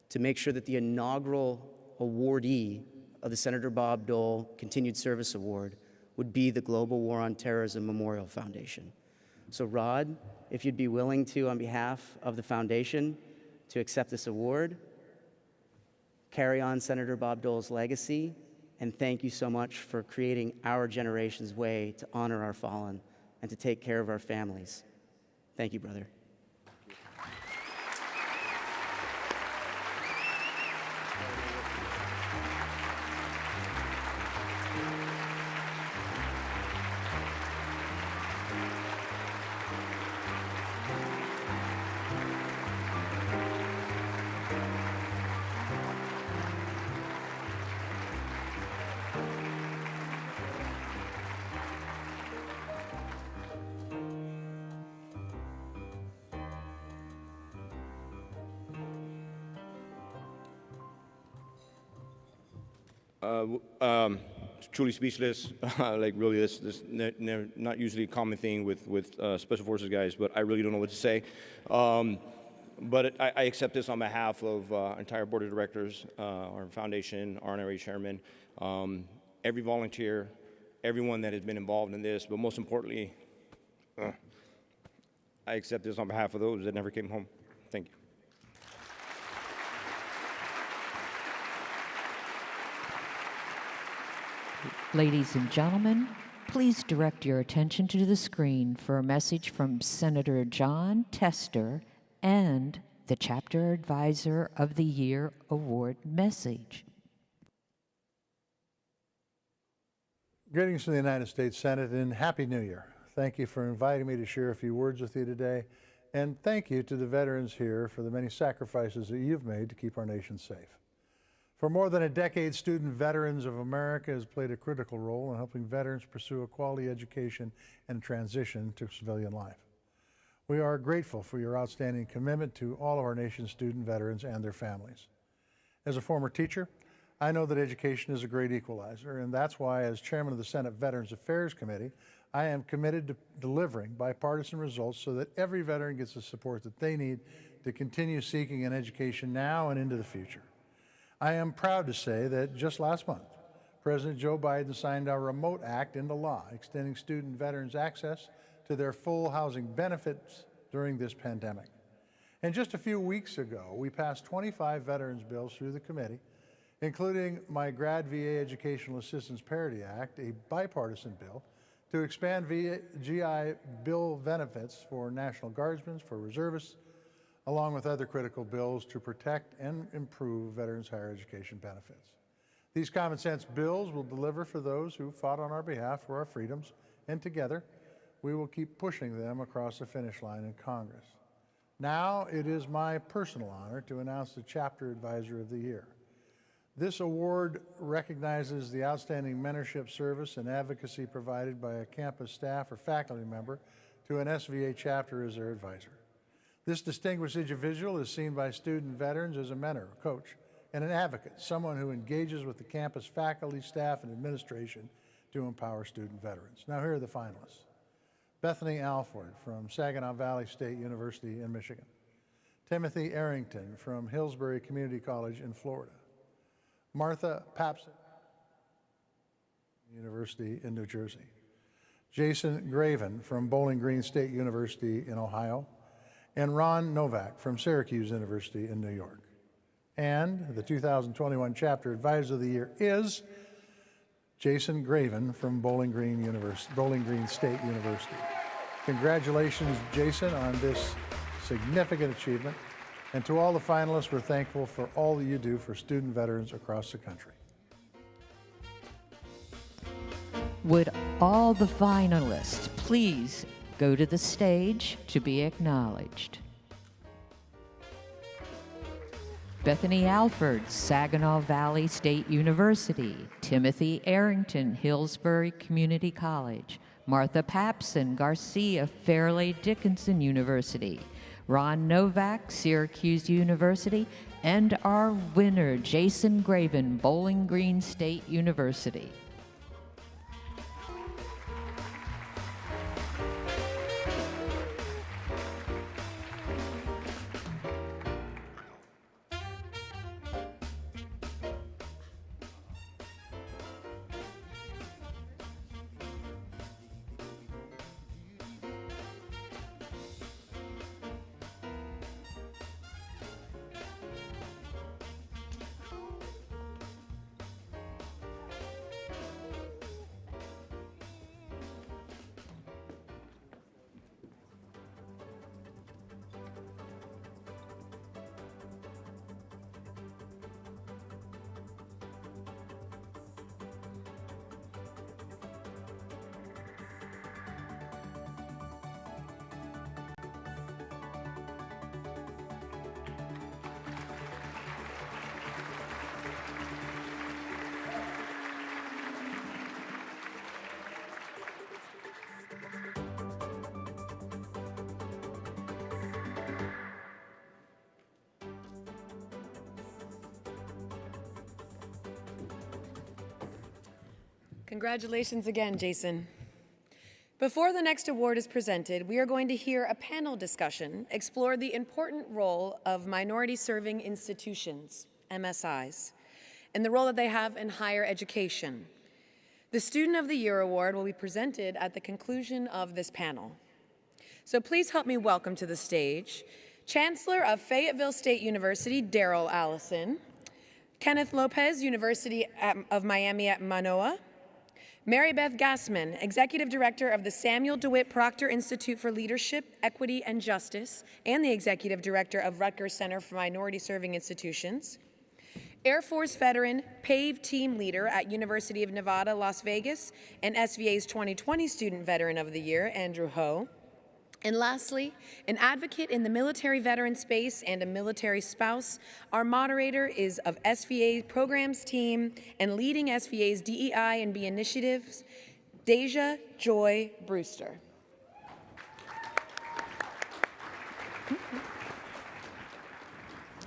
to make sure that the inaugural awardee of the Senator Bob Dole Continued Service Award would be the Global War on Terrorism Memorial Foundation. So Rod, if you'd be willing to, on behalf of the foundation, to accept this award, carry on Senator Bob Dole's legacy, and thank you so much for creating our generation's way to honor our fallen and to take care of our families. Thank you, brother. Truly speechless. Like really, this not usually a common thing with Special Forces guys, but I really don't know what to say. But I accept this on behalf of our entire board of directors, our foundation, our honorary chairman, every volunteer, everyone that has been involved in this, but most importantly, I accept this on behalf of those that never came home. Thank you. Ladies and gentlemen, please direct your attention to the screen for a message from Senator Jon Tester and the Chapter Advisor of the Year Award message. Greetings from the United States Senate and Happy New Year. Thank you for inviting me to share a few words with you today. And thank you to the veterans here for the many sacrifices that you've made to keep our nation safe. For more than a decade, Student Veterans of America has played a critical role in helping veterans pursue a quality education and transition to civilian life. We are grateful for your outstanding commitment to all of our nation's student veterans and their families. As a former teacher, I know that education is a great equalizer, and that's why, as chairman of the Senate Veterans Affairs Committee, I am committed to delivering bipartisan results so that every veteran gets the support that they need to continue seeking an education now and into the future. I am proud to say that just last month, President Joe Biden signed our Remote Act into law, extending student veterans access to their full housing benefits during this pandemic. And just a few weeks ago, we passed 25 veterans bills through the committee, including my Grad VA Educational Assistance Parity Act, a bipartisan bill to expand GI Bill benefits for National Guardsmen, for reservists, along with other critical bills to protect and improve veterans' higher education benefits. These common sense bills will deliver for those who fought on our behalf for our freedoms, and together we will keep pushing them across the finish line in Congress. Now it is my personal honor to announce the Chapter Advisor of the Year. This award recognizes the outstanding mentorship service and advocacy provided by a campus staff or faculty member to an SVA chapter as their advisor. This distinguished individual is seen by student veterans as a mentor, a coach, and an advocate, someone who engages with the campus faculty, staff, and administration to empower student veterans. Now here are the finalists. Bethany Alford from Saginaw Valley State University in Michigan. Timothy Arrington from Hillsbury Community College in Florida. Martha Papson, University in New Jersey. Jason Graven from Bowling Green State University in Ohio. And Ron Novak from Syracuse University in New York. And the 2021 Chapter Advisor of the Year is Jason Graven from Bowling Green State University. Congratulations, Jason, on this significant achievement. And to all the finalists, we're thankful for all that you do for student veterans across the country. Would all the finalists please go to the stage to be acknowledged? Bethany Alford, Saginaw Valley State University. Timothy Arrington, Hillsbury Community College. Martha Papson Garcia, Fairleigh Dickinson University. Ron Novak, Syracuse University. And our winner, Jason Graven, Bowling Green State University. Congratulations again, Jason. Before the next award is presented, we are going to hear a panel discussion explore the important role of minority-serving institutions, MSIs, and the role that they have in higher education. The Student of the Year Award will be presented at the conclusion of this panel. So please help me welcome to the stage Chancellor of Fayetteville State University, Darrell Allison, Kenneth Lopez, University of Miami at Manoa, Mary Beth Gassman, Executive Director of the Samuel DeWitt Proctor Institute for Leadership, Equity, and Justice, and the Executive Director of Rutgers Center for Minority Serving Institutions, Air Force veteran, PAVE team leader at University of Nevada, Las Vegas, and SVA's 2020 Student Veteran of the Year, Andrew Ho. And lastly, an advocate in the military veteran space and a military spouse, our moderator is of SVA programs team and leading SVA's DEI and B initiatives, Deja Joy Brewster.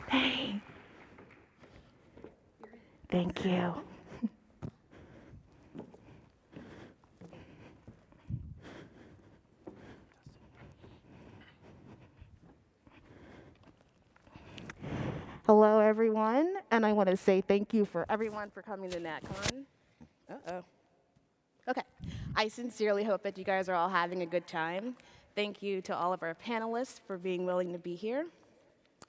Hey. Thank you. Hello, everyone, and I want to say thank you for everyone for coming to NatCon. Okay, I sincerely hope that you guys are all having a good time. Thank you to all of our panelists for being willing to be here.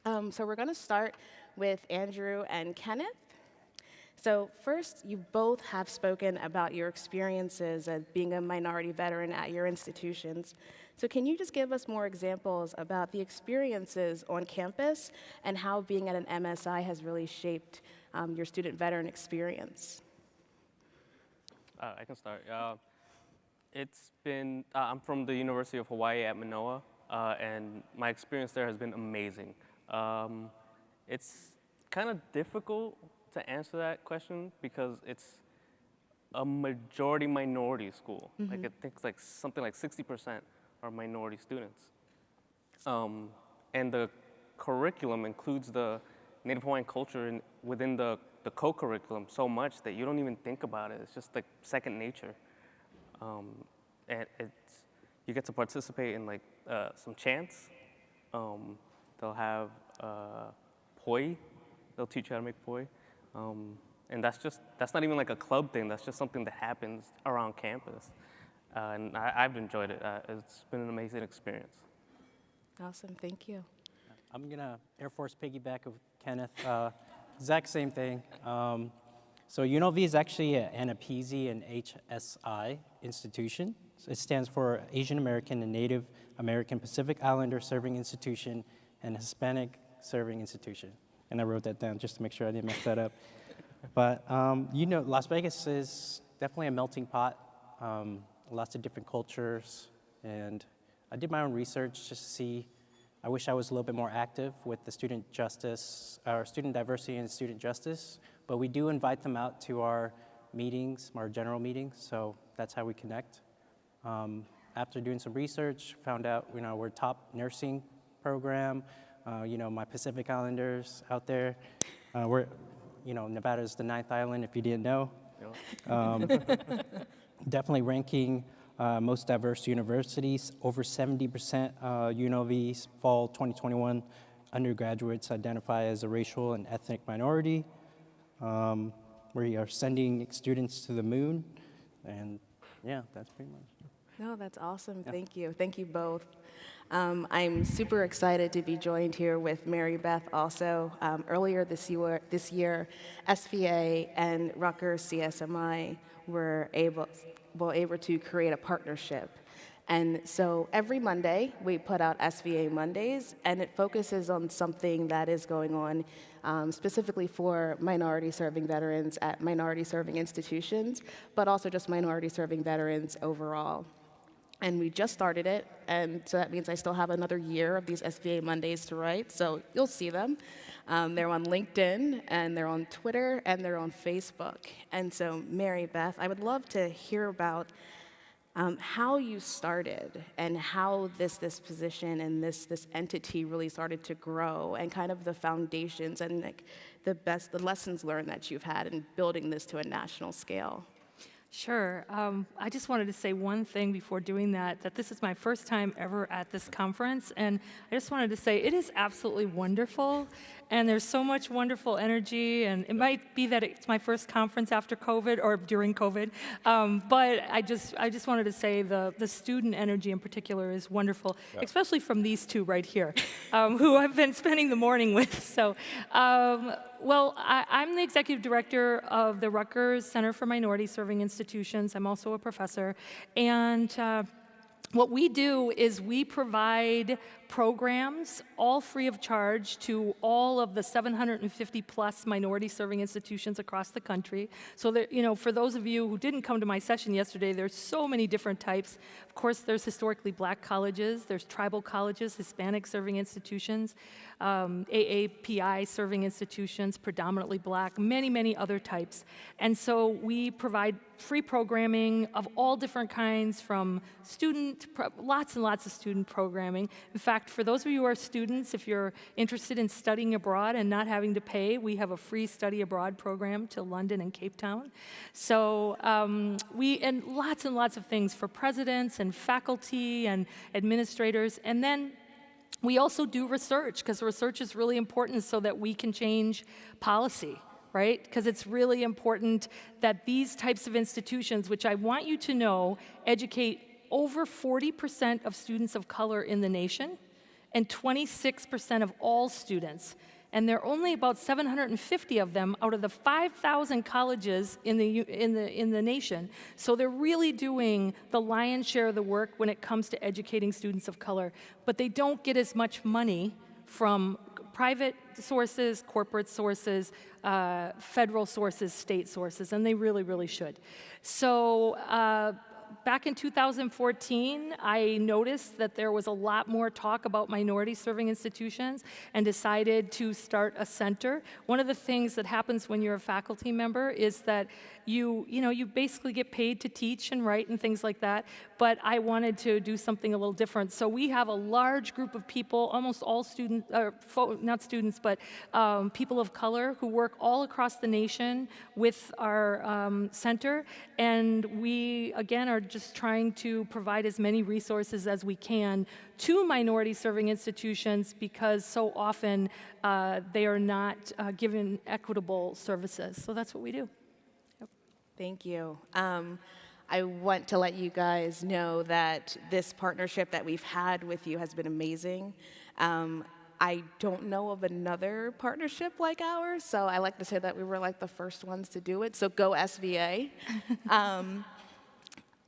So we're going to start with Andrew and Kenneth. So first, you both have spoken about your experiences as being a minority veteran at your institutions. So can you just give us more examples about the experiences on campus and how being at an MSI has really shaped your student veteran experience? I can start. It's been, I'm from the University of Hawaii at Manoa, and my experience there has been amazing. It's kind of difficult to answer that question because it's a majority minority school. Mm-hmm. Like I think it's like something like 60% are minority students. And the curriculum includes the Native Hawaiian culture within the co-curriculum so much that you don't even think about it. It's just like second nature. And you get to participate in like some chants. They'll have poi. They'll teach you how to make poi. And that's not even like a club thing. That's just something that happens around campus. And I've enjoyed it. It's been an amazing experience. Awesome, thank you. I'm gonna Air Force piggyback with Kenneth. Exact same thing. So UNLV is actually an APISI and HSI institution. So it stands for Asian American and Native American Pacific Islander Serving Institution and Hispanic Serving Institution. And I wrote that down just to make sure I didn't mess that up. But Las Vegas is definitely a melting pot. Lots of different cultures, and I did my own research just to see. I wish I was a little bit more active with the student justice, or student diversity and student justice, but we do invite them out to our meetings, our general meetings, so that's how we connect. After doing some research, found out we're a top nursing program. My Pacific Islanders out there, Nevada's the 9th island if you didn't know. Definitely ranking most diverse universities. Over 70% UNLV's fall 2021 undergraduates identify as a racial and ethnic minority. We are sending students to the moon, and yeah, that's pretty much. No, that's awesome. Yeah. Thank you. Thank you both. I'm super excited to be joined here with Mary Beth also. Earlier this year, SVA and Rutgers CSMI were able to create a partnership. And so every Monday, we put out SVA Mondays, and it focuses on something that is going on specifically for minority-serving veterans at minority-serving institutions, but also just minority-serving veterans overall. And we just started it, and so that means I still have another year of these SVA Mondays to write, so you'll see them. They're on LinkedIn, and they're on Twitter, and they're on Facebook. And so, Mary Beth, I would love to hear about how you started and how this position and this entity really started to grow, and kind of the foundations and the lessons learned that you've had in building this to a national scale. Sure. I just wanted to say one thing before doing that this is my first time ever at this conference, and I just wanted to say it is absolutely wonderful, and there's so much wonderful energy, and it might be that it's my first conference after COVID or during COVID, but I just wanted to say the student energy in particular is wonderful, especially from these two right here, who I've been spending the morning with. So, well, I'm the executive director of the Rutgers Center for Minority Serving Institutions. I'm also a professor. And what we do is we provide programs all free of charge to all of the 750 plus minority serving institutions across the country. So there, for those of you who didn't come to my session yesterday, there's so many different types. Of course, there's historically black colleges, there's tribal colleges, Hispanic serving institutions, AAPI serving institutions, predominantly black, many, many other types. And so we provide free programming of all different kinds, from lots and lots of student programming. In fact, for those of you who are students, if you're interested in studying abroad and not having to pay, we have a free study abroad program to London and Cape Town. So and lots of things for presidents and faculty and administrators. And then we also do research, because research is really important so that we can change policy, right? Because it's really important that these types of institutions, which I want you to know, educate over 40% of students of color in the nation and 26% of all students. And there are only about 750 of them out of the 5,000 colleges in the nation. So they're really doing the lion's share of the work when it comes to educating students of color. But they don't get as much money from private sources, corporate sources, federal sources, state sources, and they really, really should. So back in 2014, I noticed that there was a lot more talk about minority serving institutions and decided to start a center. One of the things that happens when you're a faculty member is that you basically get paid to teach and write and things like that, but I wanted to do something a little different. So we have a large group of people, almost all students, not students, but people of color who work all across the nation with our center, and we, again, are just trying to provide as many resources as we can to minority serving institutions, because so often they are not given equitable services. So that's what we do. Thank you. I want to let you guys know that this partnership that we've had with you has been amazing. I don't know of another partnership like ours, so I like to say that we were like the first ones to do it, so go SVA.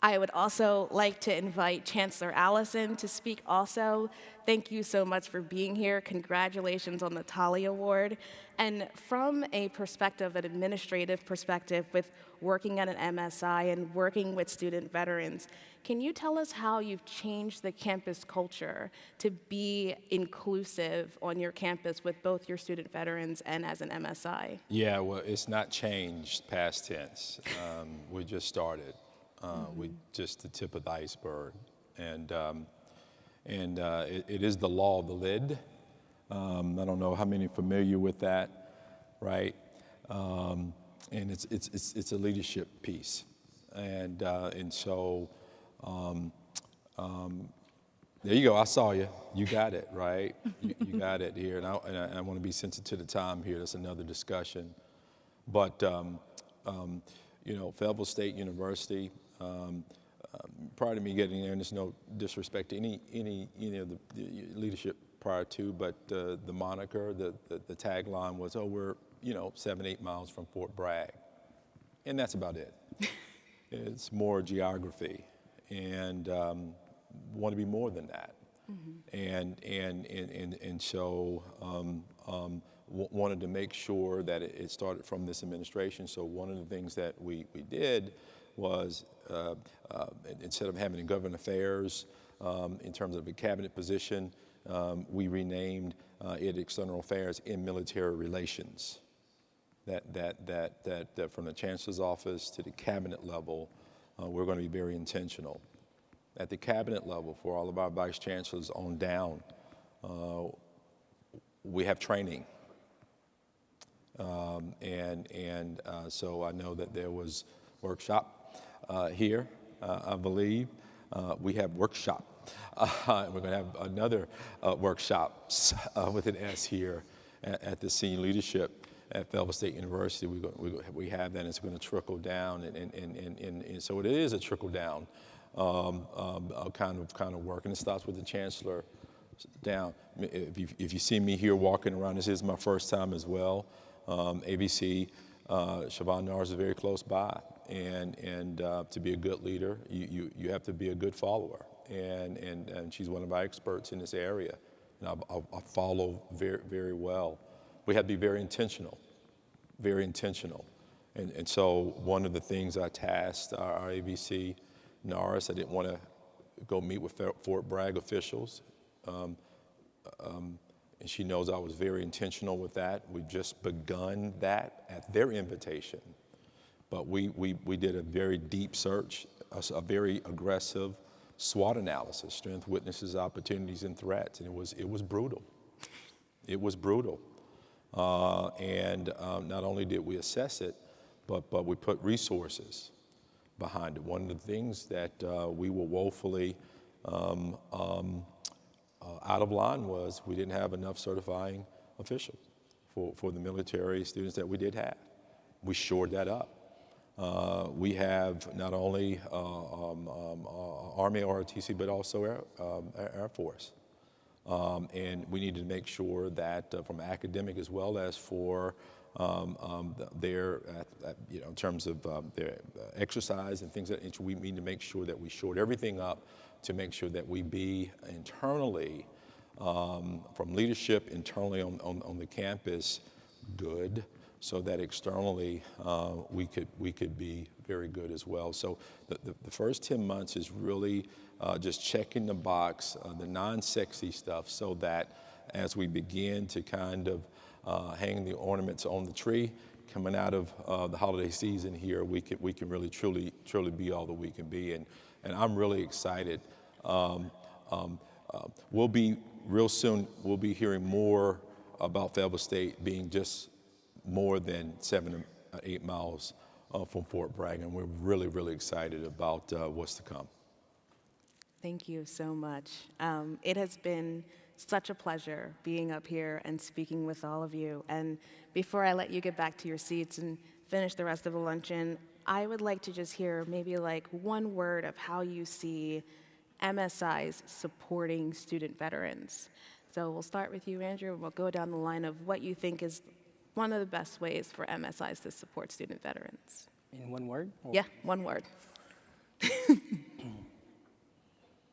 I would also like to invite Chancellor Allison to speak also. Thank you so much for being here. Congratulations on the Tolly Award. And from a perspective, an administrative perspective, with working at an MSI and working with student veterans, can you tell us how you've changed the campus culture to be inclusive on your campus with both your student veterans and as an MSI? Yeah, well, it's not changed past tense. We just started. We just the tip of the iceberg, and it is the law of the lid. I don't know how many are familiar with that, right? And it's a leadership piece, and so there you go. I saw you. You got it, right? You got it here, and I want to be sensitive to the time here. That's another discussion, but Fayetteville State University. Prior to me getting there, and there's no disrespect to any of the leadership prior to, but the moniker, the tagline was, "Oh, we're 7-8 miles from Fort Bragg," and that's about it. It's more geography, and want to be more than that, and so wanted to make sure that it started from this administration. So one of the things that we did was instead of having government affairs in terms of a cabinet position, we renamed it external affairs in military relations. That from the Chancellor's office to the cabinet level, we're going to be very intentional. At the cabinet level, for all of our vice chancellors on down, we have training. So I know that there was workshop here, I believe. We have workshop. We're going to have another workshops with an S here at the senior leadership at Fayetteville State University. We have that, and it's going to trickle down, and so it is a trickle down kind of work, and it starts with the Chancellor down. If you see me here walking around, this is my first time as well. ABC, Siobhan Nars is very close by, and to be a good leader, you have to be a good follower, and she's one of our experts in this area, and I follow very, very well. We have to be very intentional, and so one of the things I tasked our ABC Nars, I didn't want to go meet with Fort Bragg officials, and she knows I was very intentional with that. We've just begun that at their invitation. But we did a very deep search, a very aggressive SWOT analysis, strengths, weaknesses, opportunities, and threats, and it was brutal. It was brutal. And not only did we assess it, but we put resources behind it. One of the things that we were woefully out of line was we didn't have enough certifying officials for the military students that we did have. We shored that up. We have not only Army ROTC, but also Air Force. And we need to make sure that from academic as well as for their, in terms of their exercise and things that we need to make sure that we shored everything up to make sure that we be internally, from leadership internally on the campus, good, so that externally we could be very good as well. So the first 10 months is really just checking the box, the non-sexy stuff, so that as we begin to kind of hang the ornaments on the tree, coming out of the holiday season here, we can really truly be all that we can be, and I'm really excited. We'll be real soon. We'll be hearing more about Fayetteville State being just more than 7 or 8 miles from Fort Bragg, and we're really, really excited about what's to come. Thank you so much. It has been such a pleasure being up here and speaking with all of you. And before I let you get back to your seats and finish the rest of the luncheon, I would like to just hear maybe like one word of how you see MSIs supporting student veterans. So we'll start with you, Andrew, and we'll go down the line of what you think is one of the best ways for MSIs to support student veterans. In one word? Or? Yeah, one word.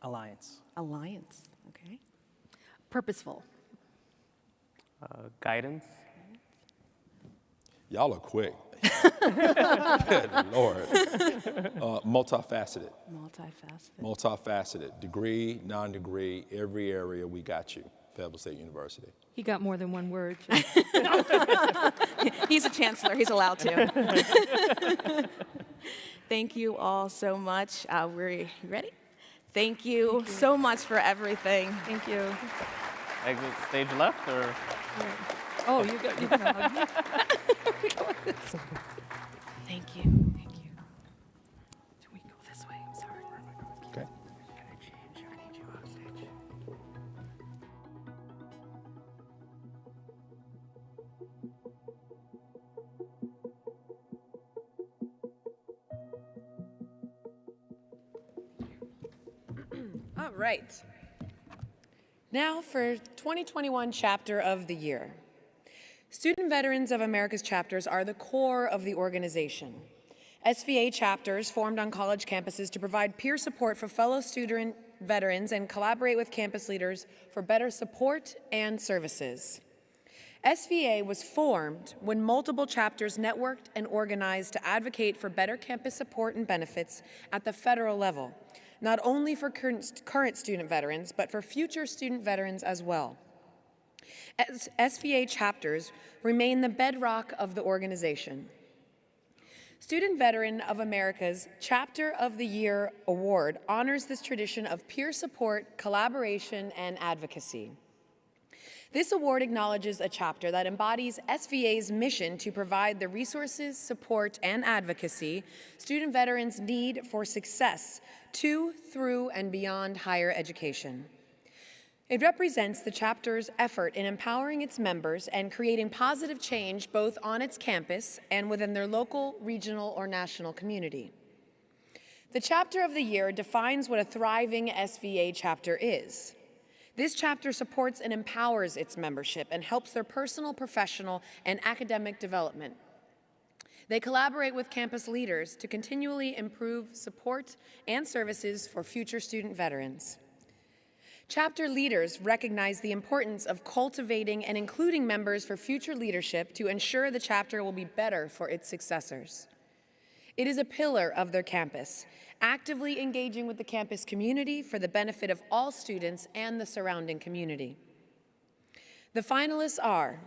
Alliance. Alliance, okay. Purposeful. Guidance. Y'all are quick. Good Lord. Multifaceted. Multifaceted. Degree, non-degree, every area we got you. Fayetteville State University. He got more than one word. He's a chancellor. He's allowed to. Thank you all so much. We're ready? Thank you so much for everything. Thank you. Exit stage left, or? Oh, you can hug me. Thank you. Thank you. Do we go this way? I'm sorry. Okay. I need you on stage. All right. Now for 2021 Chapter of the Year. Student Veterans of America's chapters are the core of the organization. SVA chapters formed on college campuses to provide peer support for fellow student veterans and collaborate with campus leaders for better support and services. SVA was formed when multiple chapters networked and organized to advocate for better campus support and benefits at the federal level, not only for current student veterans, but for future student veterans as well. SVA chapters remain the bedrock of the organization. Student Veteran of America's Chapter of the Year Award honors this tradition of peer support, collaboration, and advocacy. This award acknowledges a chapter that embodies SVA's mission to provide the resources, support, and advocacy student veterans need for success to, through, and beyond higher education. It represents the chapter's effort in empowering its members and creating positive change both on its campus and within their local, regional, or national community. The Chapter of the Year defines what a thriving SVA chapter is. This chapter supports and empowers its membership and helps their personal, professional, and academic development. They collaborate with campus leaders to continually improve support and services for future student veterans. Chapter leaders recognize the importance of cultivating and including members for future leadership to ensure the chapter will be better for its successors. It is a pillar of their campus, actively engaging with the campus community for the benefit of all students and the surrounding community. The finalists are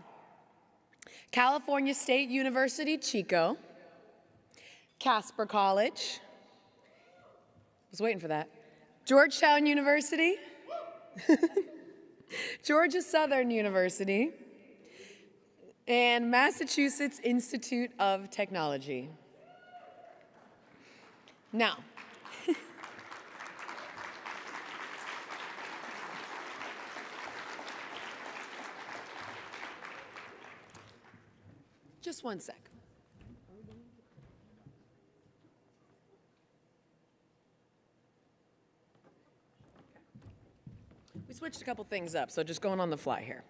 California State University, Chico, Casper College, was waiting for that, Georgetown University, Georgia Southern University, and Massachusetts Institute of Technology. Now, just one sec. We switched a couple things up, so just going on the fly here.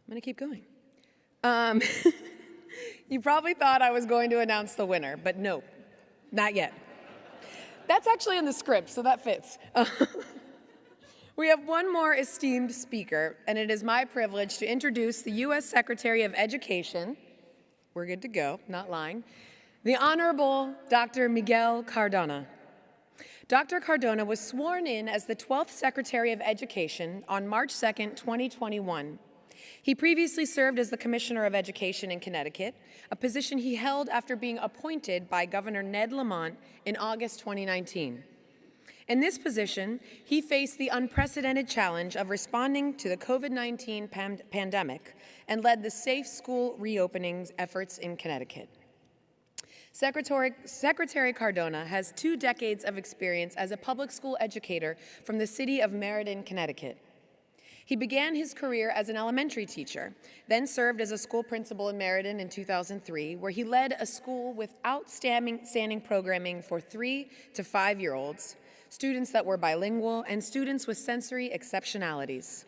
I'm gonna keep going. You probably thought I was going to announce the winner, but no, not yet. That's actually in the script, so that fits. We have one more esteemed speaker, and it is my privilege to introduce the U.S. Secretary of Education. We're good to go, not lying. The Honorable Dr. Miguel Cardona. Dr. Cardona was sworn in as the 12th Secretary of Education on March 2nd, 2021. He previously served as the Commissioner of Education in Connecticut, a position he held after being appointed by Governor Ned Lamont in August 2019. In this position, he faced the unprecedented challenge of responding to the COVID-19 pandemic and led the safe school reopening efforts in Connecticut. Secretary Cardona has 2 decades of experience as a public school educator from the city of Meriden, Connecticut. He began his career as an elementary teacher, then served as a school principal in Meriden in 2003, where he led a school with outstanding programming for 3 to 5-year-olds, students that were bilingual, and students with sensory exceptionalities.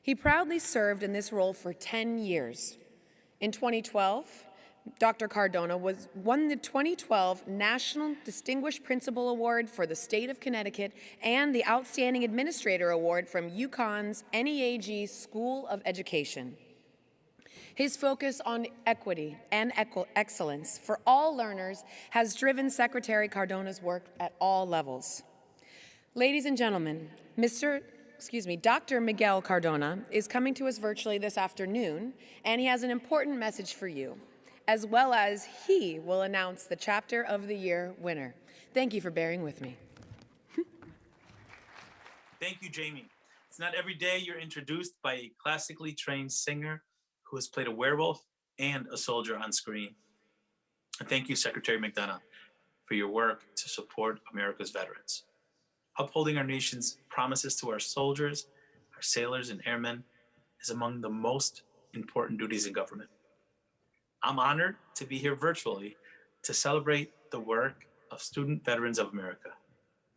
He proudly served in this role for 10 years. In 2012, Dr. Cardona won the 2012 National Distinguished Principal Award for the State of Connecticut and the Outstanding Administrator Award from UConn's NEAG School of Education. His focus on equity and excellence for all learners has driven Secretary Cardona's work at all levels. Ladies and gentlemen, Dr. Miguel Cardona is coming to us virtually this afternoon, and he has an important message for you, as well as he will announce the Chapter of the Year winner. Thank you for bearing with me. Thank you, Jamie. It's not every day you're introduced by a classically trained singer who has played a werewolf and a soldier on screen. And thank you, Secretary McDonough, for your work to support America's veterans. Upholding our nation's promises to our soldiers, our sailors, and airmen is among the most important duties in government. I'm honored to be here virtually to celebrate the work of Student Veterans of America.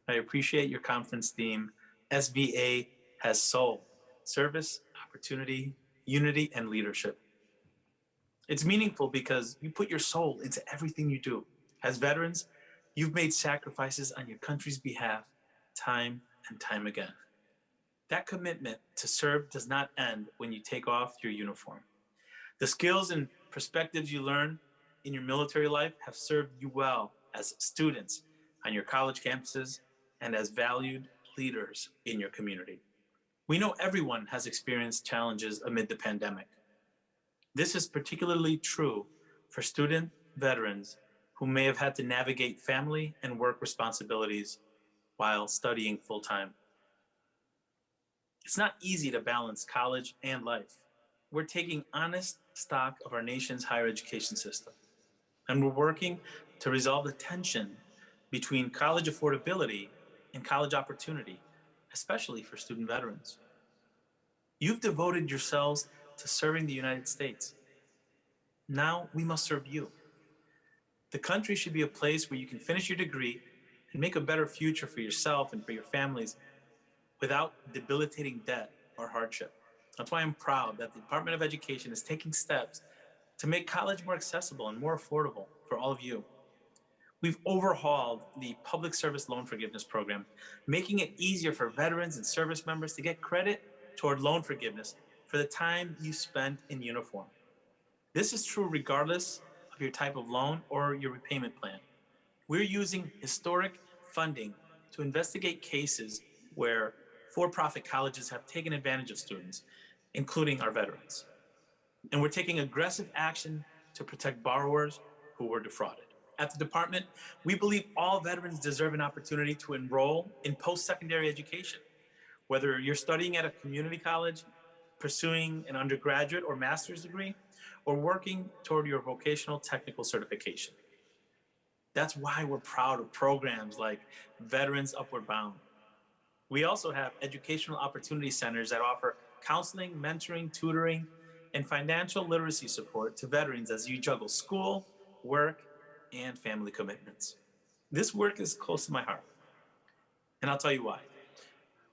I appreciate your conference theme, SVA has soul, service, opportunity, unity, and leadership. It's meaningful because you put your soul into everything you do. As veterans, you've made sacrifices on your country's behalf time and time again. That commitment to serve does not end when you take off your uniform. The skills and perspectives you learn in your military life have served you well as students on your college campuses and as valued leaders in your community. We know everyone has experienced challenges amid the pandemic. This is particularly true for student veterans who may have had to navigate family and work responsibilities while studying full-time. It's not easy to balance college and life. We're taking honest stock of our nation's higher education system, and we're working to resolve the tension between college affordability and college opportunity, especially for student veterans. You've devoted yourselves to serving the United States. Now we must serve you. The country should be a place where you can finish your degree and make a better future for yourself and for your families without debilitating debt or hardship. That's why I'm proud that the Department of Education is taking steps to make college more accessible and more affordable for all of you. We've overhauled the Public Service Loan Forgiveness Program, making it easier for veterans and service members to get credit toward loan forgiveness for the time you spent in uniform. This is true regardless of your type of loan or your repayment plan. We're using historic funding to investigate cases where for-profit colleges have taken advantage of students, including our veterans. And we're taking aggressive action to protect borrowers who were defrauded. At the department, we believe all veterans deserve an opportunity to enroll in post-secondary education. Whether you're studying at a community college, pursuing an undergraduate or master's degree, or working toward your vocational technical certification. That's why we're proud of programs like Veterans Upward Bound. We also have educational opportunity centers that offer counseling, mentoring, tutoring, and financial literacy support to veterans as you juggle school, work, and family commitments. This work is close to my heart, and I'll tell you why.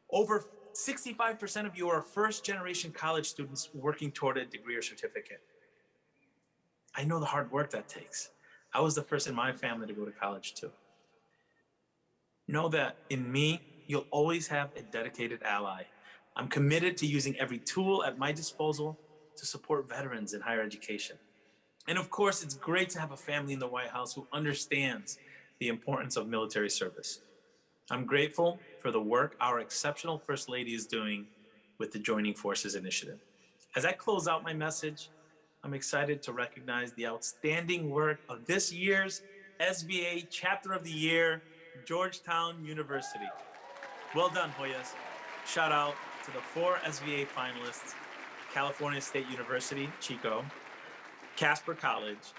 Over 65% of you are first-generation college students working toward a degree or certificate. I know the hard work that takes. I was the first in my family to go to college too. Know that in me, you'll always have a dedicated ally. I'm committed to using every tool at my disposal to support veterans in higher education. And of course, it's great to have a family in the White House who understands the importance of military service. I'm grateful for the work our exceptional First Lady is doing with the Joining Forces initiative. As I close out my message, I'm excited to recognize the outstanding work of this year's SVA Chapter of the Year, Georgetown University. Well done, Hoyas. Shout out to the 4 SVA finalists, California State University, Chico, Casper College,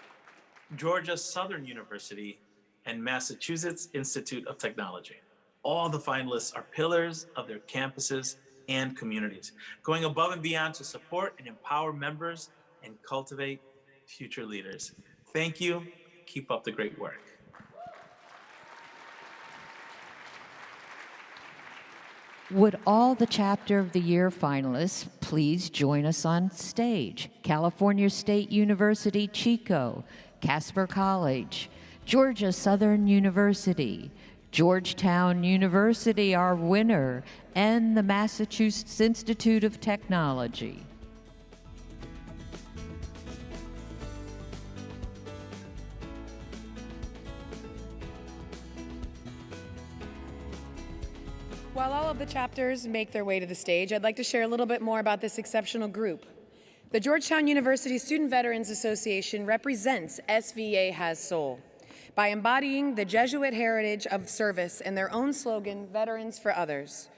Georgia Southern University, and Massachusetts Institute of Technology. All the finalists are pillars of their campuses and communities, going above and beyond to support and empower members and cultivate future leaders. Thank you. Keep up the great work. Would all the Chapter of the Year finalists please join us on stage? California State University, Chico, Casper College, Georgia Southern University, Georgetown University, our winner, and the Massachusetts Institute of Technology. While all of the chapters make their way to the stage, I'd like to share a little bit more about this exceptional group. The Georgetown University Student Veterans Association represents SVA Has Soul by embodying the Jesuit heritage of service and their own slogan, Veterans for Others.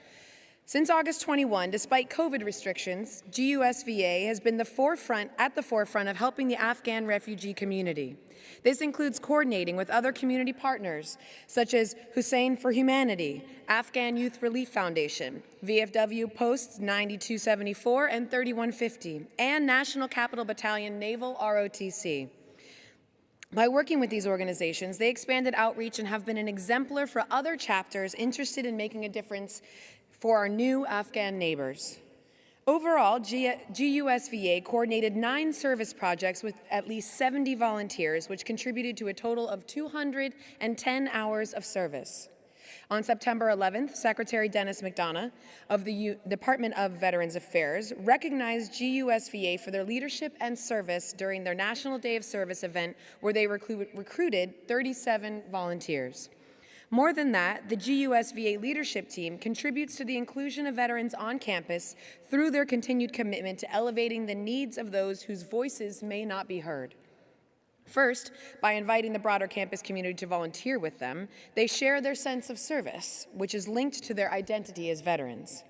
Since August 21, despite COVID restrictions, GUSVA has been at the forefront of helping the Afghan refugee community. This includes coordinating with other community partners, such as Hussein for Humanity, Afghan Youth Relief Foundation, VFW Posts 9274 and 3150, and National Capital Battalion Naval ROTC. By working with these organizations, they expanded outreach and have been an exemplar for other chapters interested in making a difference for our new Afghan neighbors. Overall, GUSVA coordinated 9 service projects with at least 70 volunteers, which contributed to a total of 210 hours of service. On September 11th, Secretary Denis McDonough of the Department of Veterans Affairs recognized GUSVA for their leadership and service during their National Day of Service event, where they recruited 37 volunteers. More than that, the GUSVA leadership team contributes to the inclusion of veterans on campus through their continued commitment to elevating the needs of those whose voices may not be heard. First, by inviting the broader campus community to volunteer with them, they share their sense of service, which is linked to their identity as veterans.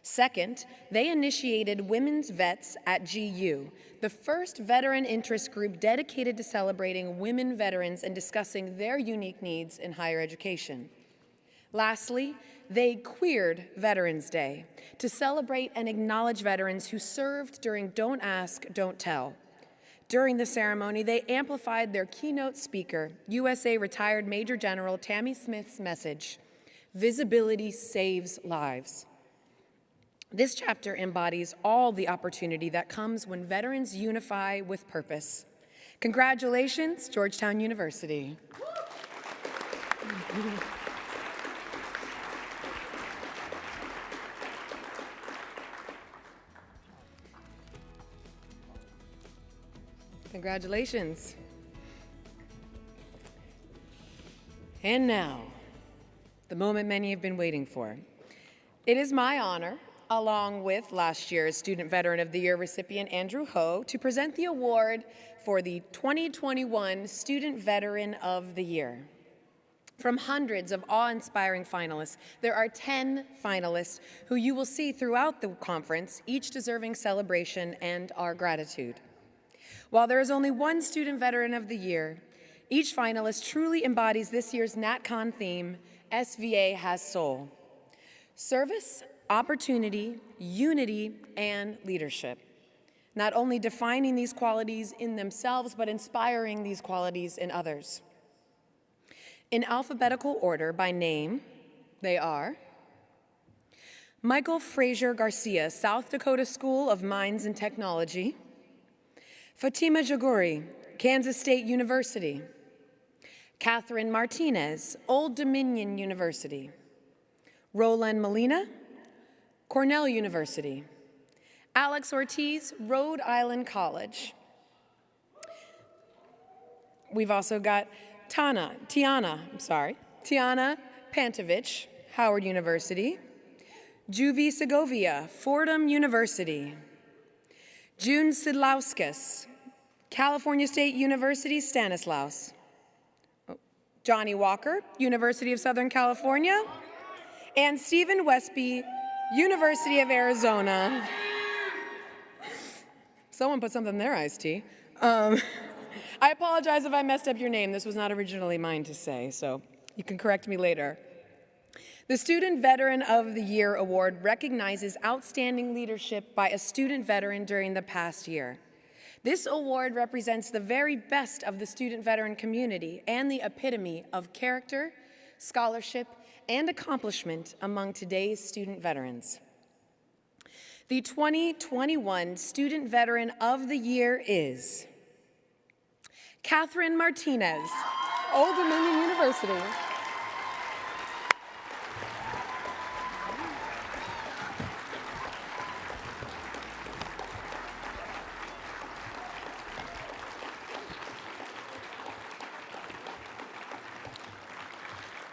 Second, they initiated Women's Vets at GU, the first veteran interest group dedicated to celebrating women veterans and discussing their unique needs in higher education. Lastly, they queered Veterans Day to celebrate and acknowledge veterans who served during Don't Ask, Don't Tell. During the ceremony, they amplified their keynote speaker, USA retired Major General Tammy Smith's message, "Visibility saves lives." This chapter embodies all the opportunity that comes when veterans unify with purpose. Congratulations, Georgetown University. Congratulations. And now, the moment many have been waiting for. It is my honor, along with last year's Student Veteran of the Year recipient Andrew Ho, to present the award for the 2021 Student Veteran of the Year. From hundreds of awe-inspiring finalists, there are 10 finalists who you will see throughout the conference, each deserving celebration and our gratitude. While there is only one Student Veteran of the Year, each finalist truly embodies this year's NatCon theme, SVA Has Soul. Service, opportunity, unity, and leadership. Not only defining these qualities in themselves, but inspiring these qualities in others. In alphabetical order by name, they are Michael Frazier Garcia, South Dakota School of Mines and Technology. Fatima Jaguri, Kansas State University. Catherine Martinez, Old Dominion University. Roland Molina, Cornell University. Alex Ortiz, Rhode Island College. We've also got Tiana Pantovich, Howard University. Juvie Segovia, Fordham University. June Sidlauskas, California State University, Stanislaus. Johnny Walker, University of Southern California. And Stephen Westby, University of Arizona. Someone put something in their iced tea. I apologize if I messed up your name. This was not originally mine to say, so you can correct me later. The Student Veteran of the Year Award recognizes outstanding leadership by a student veteran during the past year. This award represents the very best of the student veteran community and the epitome of character, scholarship, and accomplishment among today's student veterans. The 2021 Student Veteran of the Year is Catherine Martinez, Old Dominion University.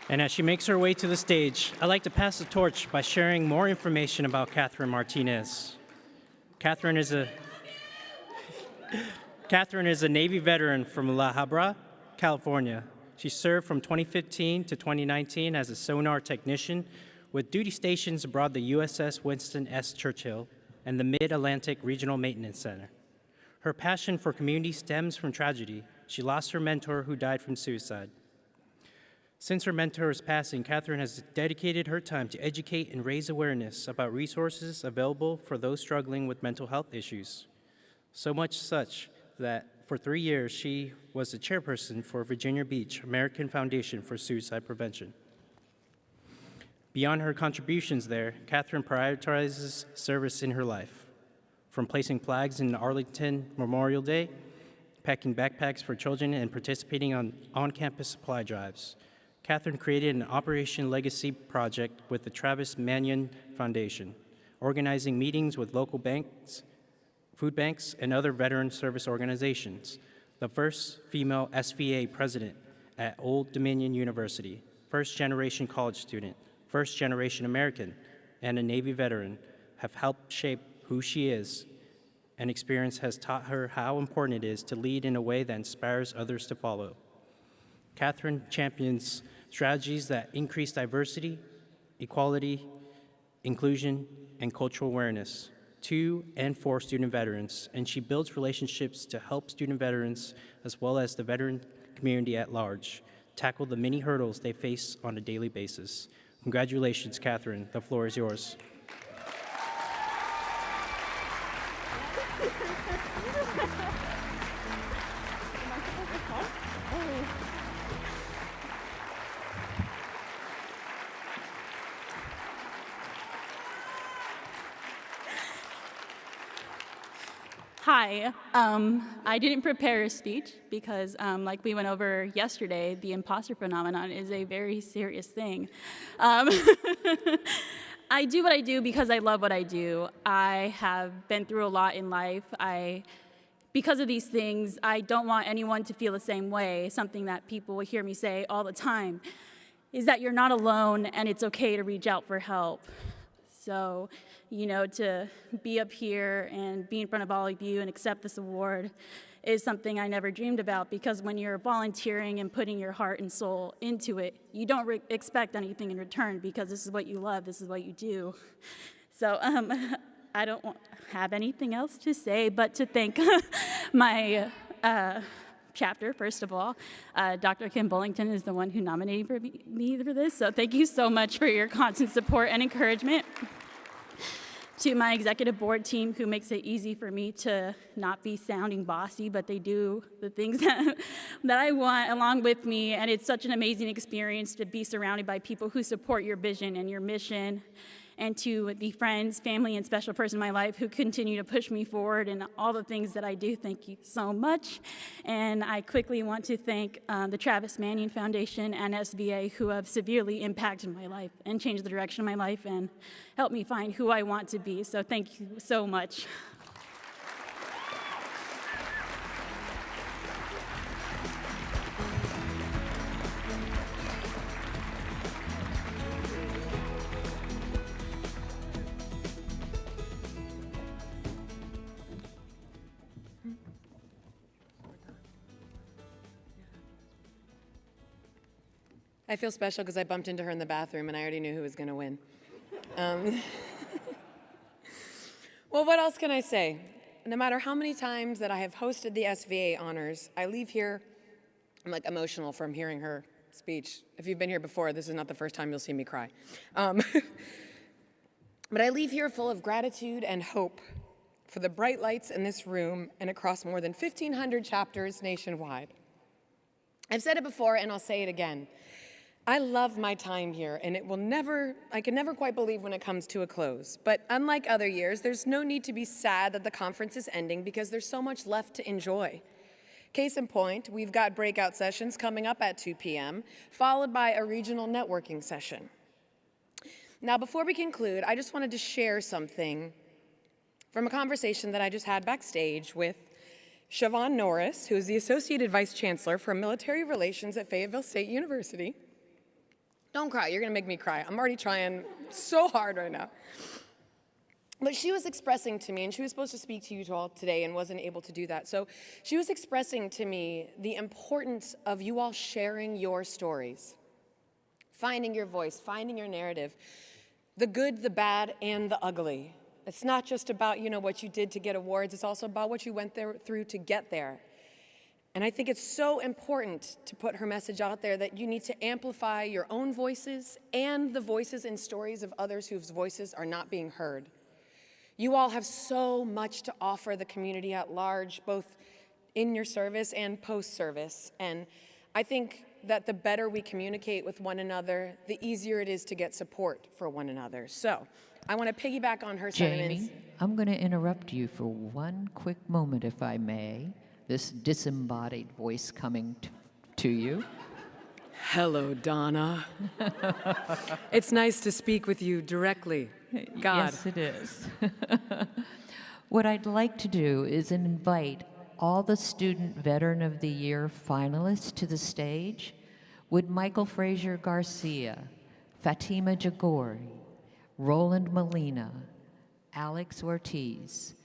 And as she makes her way to the stage, I'd like to pass the torch by sharing more information about Catherine Martinez. Catherine is a Navy veteran from La Habra, California. She served from 2015 to 2019 as a sonar technician with duty stations aboard the USS Winston S. Churchill and the Mid-Atlantic Regional Maintenance Center. Her passion for community stems from tragedy. She lost her mentor who died from suicide. Since her mentor's passing, Catherine has dedicated her time to educate and raise awareness about resources available for those struggling with mental health issues. So much such that for 3 years, she was the chairperson for Virginia Beach American Foundation for Suicide Prevention. Beyond her contributions there, Catherine prioritizes service in her life, from placing flags in Arlington Memorial Day, packing backpacks for children, and participating on-campus supply drives. Catherine created an Operation Legacy project with the Travis Manion Foundation, organizing meetings with local banks, food banks, and other veteran service organizations. The first female SVA president at Old Dominion University, first-generation college student, first-generation American, and a Navy veteran have helped shape who she is and experience has taught her how important it is to lead in a way that inspires others to follow. Catherine champions strategies that increase diversity, equality, inclusion, and cultural awareness to and for student veterans, and she builds relationships to help student veterans, as well as the veteran community at large, tackle the many hurdles they face on a daily basis. Congratulations, Catherine. The floor is yours. Hi, I didn't prepare a speech because, like we went over yesterday, the imposter phenomenon is a very serious thing. I do what I do because I love what I do. I have been through a lot in life. Because of these things, I don't want anyone to feel the same way. Something that people will hear me say all the time is that you're not alone and it's okay to reach out for help. So, you know, to be up here and be in front of all of you and accept this award is something I never dreamed about, because when you're volunteering and putting your heart and soul into it, you don't expect anything in return, because this is what you love, this is what you do. So I don't have anything else to say but to thank my chapter, first of all. Dr. Kim Bullington is the one who nominated me for this, so thank you so much for your constant support and encouragement. To my executive board team, who makes it easy for me to not be sounding bossy, but they do the things that I want along with me, and it's such an amazing experience to be surrounded by people who support your vision and your mission. And to the friends, family, and special person in my life who continue to push me forward in all the things that I do, thank you so much. And I quickly want to thank the Travis Manning Foundation and SVA, who have severely impacted my life and changed the direction of my life and helped me find who I want to be. So thank you so much. I feel special because I bumped into her in the bathroom and I already knew who was going to win. Well, what else can I say? No matter how many times that I have hosted the SVA Honors, I leave here, I'm like emotional from hearing her speech. If you've been here before, this is not the first time you'll see me cry. But I leave here full of gratitude and hope for the bright lights in this room and across more than 1,500 chapters nationwide. I've said it before and I'll say it again. I love my time here, and I can never quite believe when it comes to a close. But unlike other years, there's no need to be sad that the conference is ending, because there's so much left to enjoy. Case in point, we've got breakout sessions coming up at 2 p.m., followed by a regional networking session. Now, before we conclude, I just wanted to share something from a conversation that I just had backstage with Siobhan Norris, who is the Associated Vice Chancellor for Military Relations at Fayetteville State University. Don't cry, you're gonna make me cry. I'm already trying so hard right now. But she was expressing to me, and she was supposed to speak to you all today and wasn't able to do that. So she was expressing to me the importance of you all sharing your stories, finding your voice, finding your narrative, the good, the bad, and the ugly. It's not just about, what you did to get awards, it's also about what you went through to get there. And I think it's so important to put her message out there that you need to amplify your own voices and the voices and stories of others whose voices are not being heard. You all have so much to offer the community at large, both in your service and post-service. And I think that the better we communicate with one another, the easier it is to get support for one another. So I want to piggyback on her sentiments. Jamie, I'm going to interrupt you for one quick moment, if I may. This disembodied voice coming to you. Hello, Donna. It's nice to speak with you directly. God. Yes, it is. What I'd like to do is invite all the Student Veteran of the Year finalists to the stage. Would Michael Frazier Garcia, Fatima Jagori, Roland Molina, Alex Ortiz,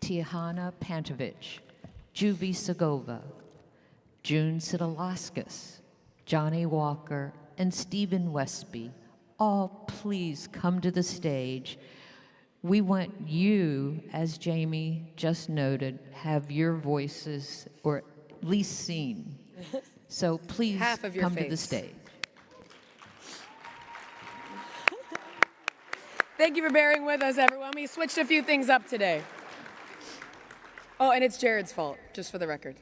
Tiahana Pantovich, Juvie Segova, June Sidalauskas, Johnny Walker, and Stephen Westby. All please come to the stage. We want you, as Jamie just noted, have your voices or at least seen. So please Half of your come face. to the stage. Thank you for bearing with us, everyone. We switched a few things up today. Oh, and it's Jared's fault, just for the record.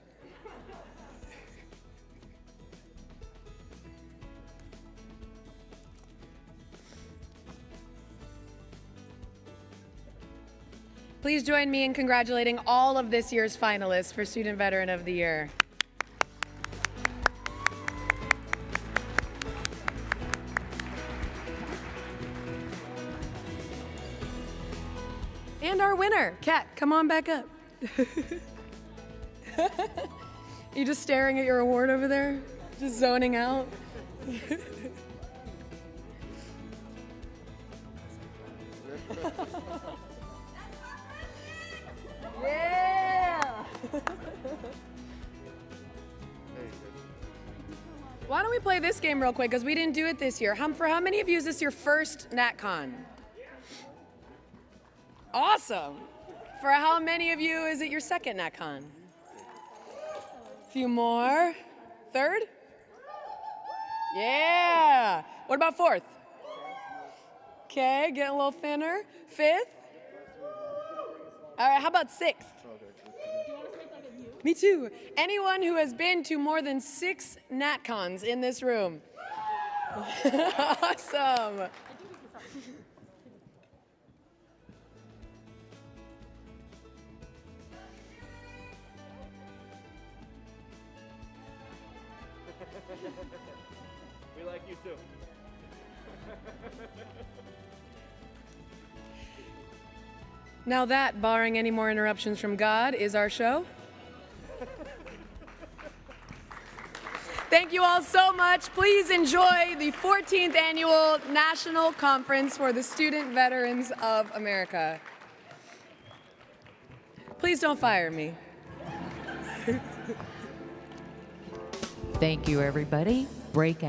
Please join me in congratulating all of this year's finalists for Student Veteran of the Year. And our winner, Kat, come on back up. You just staring at your award over there? Just zoning out? Yeah! Why don't we play this game real quick, because we didn't do it this year. For how many of you is this your first NatCon? Awesome. For how many of you is it your second NatCon? A few more. Third? Yeah. What about fourth? Okay, getting a little thinner. Fifth? All right, how about sixth? Me too. Anyone who has been to more than 6 NatCons in this room? Awesome. We like you too. Now that, barring any more interruptions from God, is our show. Thank you all so much. Please enjoy the 14th Annual National Conference for the Student Veterans of America. Please don't fire me. Thank you, everybody. Breakout.